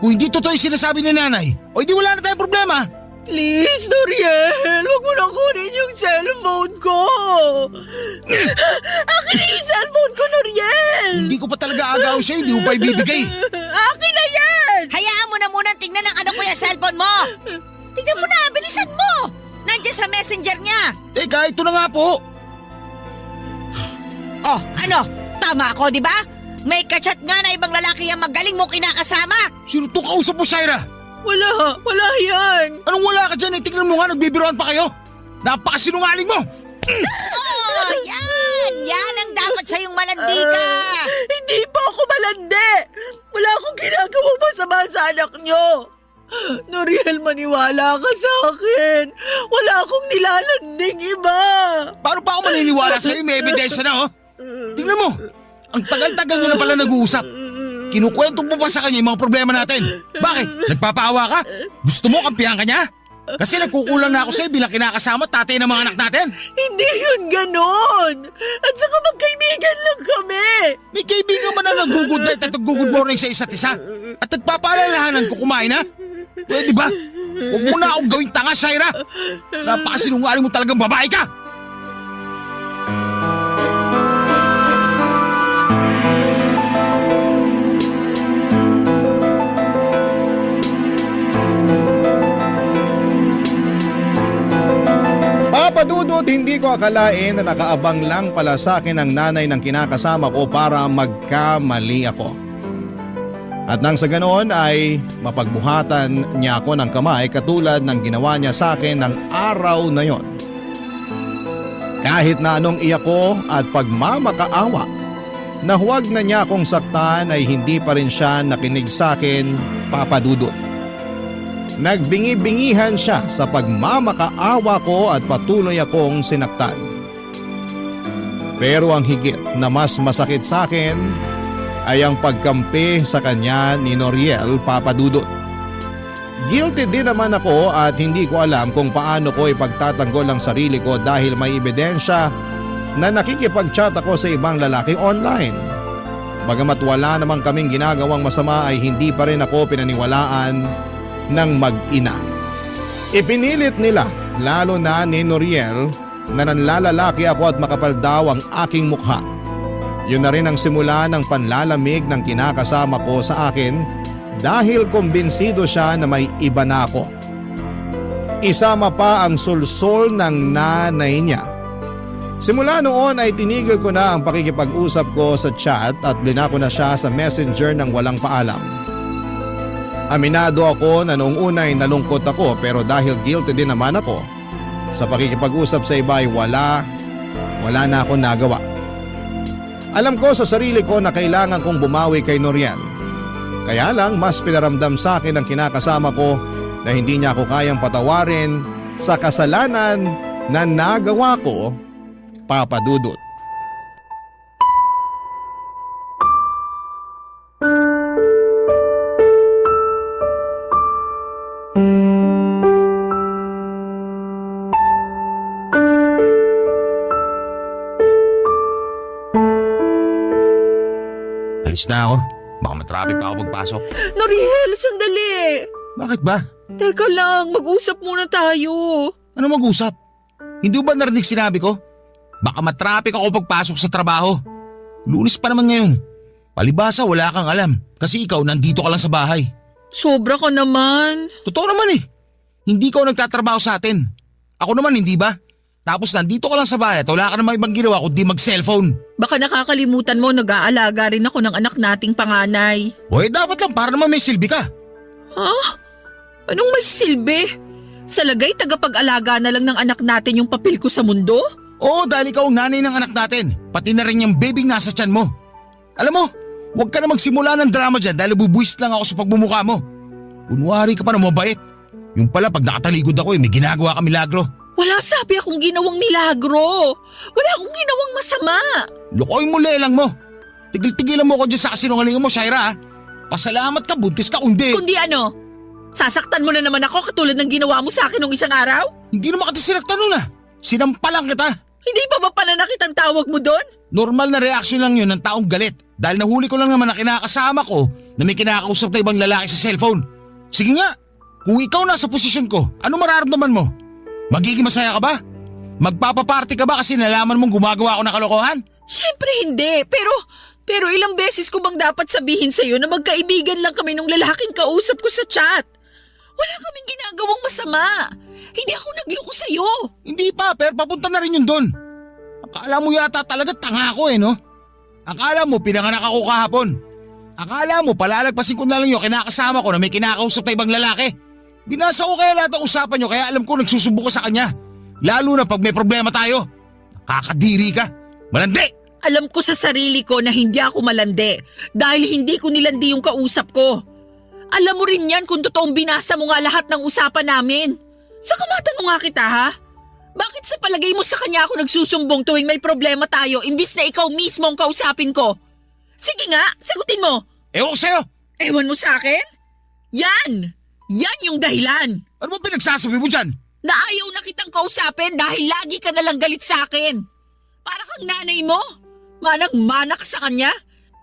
Kung hindi totoo yung sinasabi ni nanay, o hindi wala na tayong problema. Please, Noriel, huwag mo lang kunin yung cellphone ko. Akin na yung cellphone ko, Noriel. Hindi ko pa talaga agaw sa'yo, hindi mo pa ibibigay. Akin na yan. Hayaan mo na muna tingnan ng ano ko yung cellphone mo. Tingnan mo na, bilisan mo. Nandiyan sa messenger niya. Teka, ito na nga po. Oh, ano? Tama ako, di ba? May kachat nga na ibang lalaki yung magaling mo kinakasama. Sino itong kausap mo, Shaira? Wala yan. Anong wala ka dyan? Tingnan mo nga, nagbibiroan pa kayo. Napakasinungaling mo. Oh, yan ang dapat sa'yong malandi ka. Hindi pa ako malandi. Wala akong ginagawang masama sa anak niyo. Noriel, maniwala ka sa akin. Wala akong nilalanding iba. Paano pa ako maniniwala sa'yo? May ebidensya na, oh. Tingnan mo, ang tagal-tagal nyo na pala nag-uusap. Kinukwento mo pa sa kanya yung mga problema natin. Bakit? Nagpapaawa ka? Gusto mo kampihan ka niya? Kasi nagkukulang na ako sa'yo bilang kinakasama at tatay ng mga anak natin. Hindi yun ganon. At saka magkaibigan lang kami. May kaibigan ba na nag-good night at nag-good morning sa isa't isa? At nagpapaalalahanan ko kumain, ha? Pwede ba? Huwag mo na akong gawing tanga, Shaira. Napakasinungaling mo talagang babae ka. Papadudot, hindi ko akalain na nakaabang lang pala sa akin ang nanay ng kinakasama ko para magkamali ako. At nang sa ganoon ay mapagbuhatan niya ako ng kamay katulad ng ginawa niya sa akin ng araw na yon. Kahit na anong iyak ko at pagmamakaawa na huwag na niya akong saktan ay hindi pa rin siya nakinig sa akin, Papadudot. Nagbingi-bingihan siya sa pagmamakaawa ko at patuloy akong sinaktan. Pero ang higit na mas masakit sa akin ay ang pagkampi sa kanya ni Noriel, Papadudot. Guilty din naman ako at hindi ko alam kung paano ko ipagtatanggol ang sarili ko dahil may ebidensya na nakikipag-chat ako sa ibang lalaki online. Bagamat wala namang kaming ginagawang masama ay hindi pa rin ako pinaniwalaan ng mag-ina. Ipinilit nila, lalo na ni Noriel, na nanlalalaki ako at makapal daw ang aking mukha. Yun na rin ang simula ng panlalamig ng kinakasama ko sa akin dahil kumbinsido siya na may iba na ako. Isama pa ang sulsol ng nanay niya. Simula noon ay tinigil ko na ang pakikipag-usap ko sa chat at blinako na siya sa messenger ng walang paalam. Aminado ako na noong una ay nalungkot ako pero dahil guilty din naman ako sa pakikipag-usap sa iba ay wala na ako nagawa. Alam ko sa sarili ko na kailangan kong bumawi kay Noriel. Kaya lang mas pinaramdam sa akin ang kinakasama ko na hindi niya ako kayang patawarin sa kasalanan na nagawa ko, Papa Dudut. Alis na ako. Baka matraffic pa ako pagpasok. Noriel, sandali. Bakit ba? Teka lang, mag-usap muna tayo. Ano mag-usap? Hindi ba narinig sinabi ko? Baka matraffic ako pagpasok sa trabaho. Lunes pa naman ngayon. Palibasa wala kang alam kasi ikaw nandito ka lang sa bahay. Sobra ka naman. Totoo naman eh. Hindi ka nagtatrabaho sa atin. Ako naman hindi ba? Tapos nandito ka lang sa bahay at wala ka namang ibang ginawa kundi mag-cellphone. Baka nakakalimutan mo, nag-aalaga rin ako ng anak nating panganay. Hoy, dapat lang para naman may silbi ka. Ha? Anong may silbi? Sa lagay, tagapag-alaga na lang ng anak natin yung papel ko sa mundo? Oo, dahil ikaw ang nanay ng anak natin. Pati na rin yung baby nasa tiyan mo. Alam mo, huwag ka na magsimula ng drama dyan dahil bubuwis lang ako sa pagbumuka mo. Kunwari ka pa na mabait. Yung pala pag nakataligod ako may ginagawa ka milagro. Wala sabi akong ginawang milagro. Wala akong ginawang masama. Lukoy mo lelang mo. Tigil-tigilan mo ko dyan sa kasinungalingan mo, Shaira. Pasalamat ka, buntis ka, kundi. Kundi ano? Sasaktan mo na naman ako katulad ng ginawa mo sa akin nung isang araw? Hindi naman kita sinaktan nun Sinampalan kita. Hindi pa ba pananakit ang tawag mo doon? Normal na reaksyon lang yun ng taong galit. Dahil nahuli ko lang naman na kinakasama ko na may kinakausap na ibang lalaki sa cellphone. Sige nga, kung ikaw nasa posisyon ko, ano mararamdaman mo? Magiging masaya ka ba? Magpapaparty ka ba kasi nalaman mong gumagawa ako ng kalokohan? Siyempre hindi, pero ilang beses ko bang dapat sabihin sa'yo na magkaibigan lang kami nung lalaking kausap ko sa chat? Wala kaming ginagawang masama. Hindi ako nagloko sa'yo. Hindi pa, pero papunta na rin yun doon. Akala mo yata talaga tanga ako no? Akala mo pinanganak ako kahapon. Akala mo palalagpasin ko na lang yung kinakasama ko na may kinakausap na ibang lalaki. Binasa ko kaya lahat ng usapan nyo kaya alam ko nagsusubo ka sa kanya. Lalo na pag may problema tayo. Nakakadiri ka. Malandi! Alam ko sa sarili ko na hindi ako malandi dahil hindi ko nilandi yung kausap ko. Alam mo rin yan kung totoong binasa mo nga lahat ng usapan namin. Saka matanong nga kita ha? Bakit sa palagay mo sa kanya ako nagsusumbong tuwing may problema tayo imbis na ikaw mismo ang kausapin ko? Sige nga, sagutin mo. Ewan ko sa'yo. Ewan mo sa akin? Yan! Yan yung dahilan. Ano ba pinagsasabi mo dyan? Na ayaw na kitang kausapin dahil lagi ka nalang galit sa akin. Para kang nanay mo. Manang-manak sa kanya.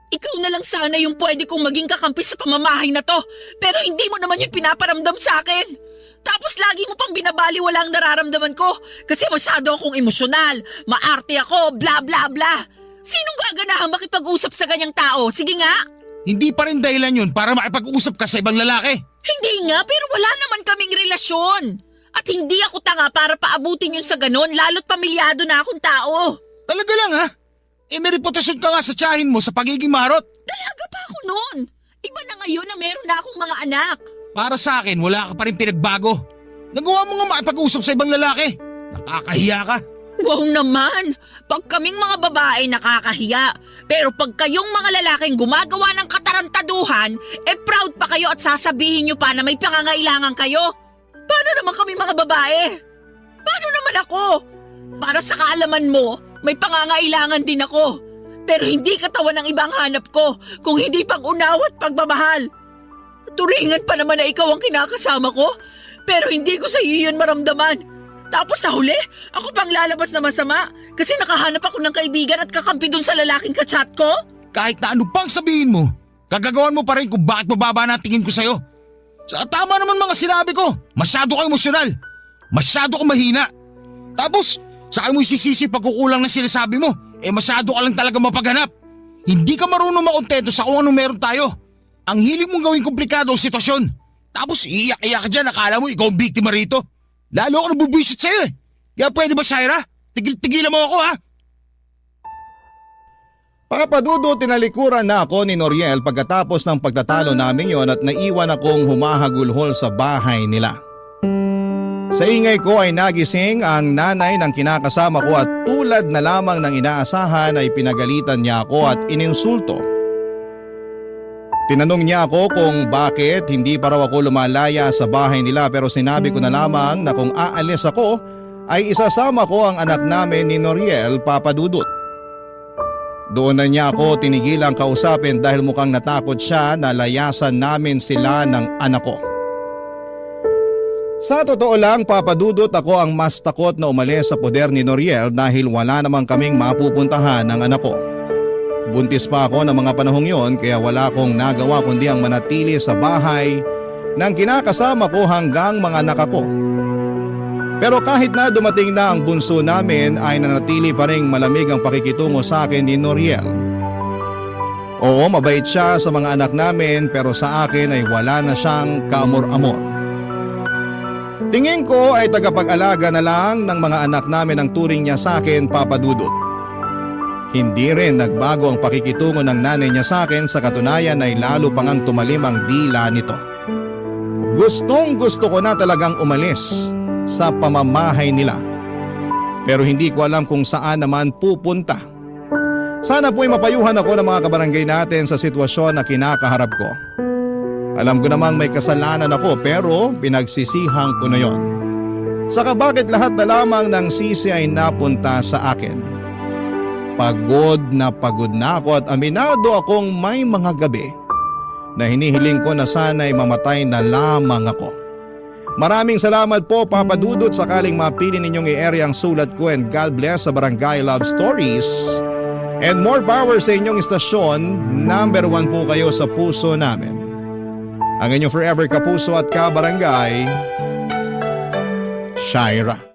Ikaw na lang sana yung pwede kong maging kakampi sa pamamahay na to. Pero hindi mo naman yung pinaparamdam sa akin. Tapos lagi mo pang binabaliwala ang nararamdaman ko. Kasi masyado akong emosyonal. Maarte ako, bla bla bla. Sinong gaganahan makipag-usap sa ganyang tao? Sige nga. Hindi pa rin dahilan yun para makipag-usap ka sa ibang lalaki. Hindi nga, pero wala naman kaming relasyon. At hindi ako tanga para paabutin yun sa ganon, lalo't pamilyado na akong tao. Talaga lang may reputasyon ka nga sa tiyahin mo sa pagiging marot. Dalaga pa ako noon. Iba na ngayon na meron na akong mga anak. Para sa akin, wala ka pa rin pinagbago. Nagawa mo nga makipag-usap sa ibang lalaki. Nakakahiya ka. Wow naman, pag kaming mga babae nakakahiya. Pero pag kayong mga lalaking gumagawa ng katarantaduhan, proud pa kayo at sasabihin nyo pa na may pangangailangan kayo. Paano naman kami mga babae? Paano naman ako? Para sa kaalaman mo, may pangangailangan din ako. Pero hindi katawan ng ibang hanap ko, kung hindi pang unawa at pagmamahal. Turingan pa naman na ikaw ang kinakasama ko, pero hindi ko sa iyo yun maramdaman. Tapos sa huli, ako pang lalabas na masama kasi nakahanap ako ng kaibigan at kakampi dun sa lalaking kachat ko? Kahit na ano pang sabihin mo, gagagawan mo pa rin kung bakit mababa na tingin ko sa'yo. Sa tama naman mga sinabi ko, masyado ka emosyonal. Masyado ka mahina. Tapos, saka mo isisisi pagkukulang na sinasabi mo, masyado ka lang talaga mapaghanap. Hindi ka marunong makontento sa kung anong meron tayo. Ang hilig mong gawing komplikado ang sitwasyon. Tapos iiyak-iyak ka dyan, akala mo ikaw ang biktima rito. Lalo ako nabubwisit sa'yo Kaya pwede ba, Shaira? Tigilan mo ako ha! Papadudot, tinalikuran na ako ni Noriel pagkatapos ng pagtatalo namin yon at naiwan akong humahagulhol sa bahay nila. Sa ingay ko ay nagising ang nanay ng kinakasama ko at tulad na lamang ng inaasahan ay pinagalitan niya ako at ininsulto. Tinanong niya ako kung bakit hindi pa raw ako lumalaya sa bahay nila pero sinabi ko na lamang na kung aalis ako ay isasama ko ang anak namin ni Noriel, Papadudot. Doon na niya ako tinigilang kausapin dahil mukhang natakot siya na layasan namin sila ng anak ko. Sa totoo lang, Papadudot, ako ang mas takot na umalis sa poder ni Noriel dahil wala namang kaming mapupuntahan ng anak ko. Buntis pa ako ng mga panahong yon kaya wala akong nagawa kundi ang manatili sa bahay ng kinakasama ko hanggang mga anak ako. Pero kahit na dumating na ang bunso namin ay nanatili pa ring malamig ang pakikitungo sa akin ni Noriel. Oo, mabait siya sa mga anak namin pero sa akin ay wala na siyang kaamor-amor. Tingin ko ay tagapag-alaga na lang ng mga anak namin ang turing niya sa akin, Papadudot. Hindi rin nagbago ang pakikitungo ng nanay niya sa akin, sa katunayan ay lalo pang ang tumalim ang dila nito. Gustong gusto ko na talagang umalis sa pamamahay nila. Pero hindi ko alam kung saan naman pupunta. Sana po'y mapayuhan ako ng mga kabarangay natin sa sitwasyon na kinakaharap ko. Alam ko namang may kasalanan ako pero pinagsisihang ko na yon. Saka bakit lahat na lamang ng sisi ay napunta sa akin? Pagod na ako at aminado akong may mga gabi na hinihiling ko na sana'y mamatay na lamang ako. Maraming salamat po, Papadudot, sakaling mapili ninyong i-area ang sulat ko, and God bless sa Barangay Love Stories. And more power sa inyong istasyon, number 1 po kayo sa puso namin. Ang inyong forever kapuso at kabarangay, Shaira.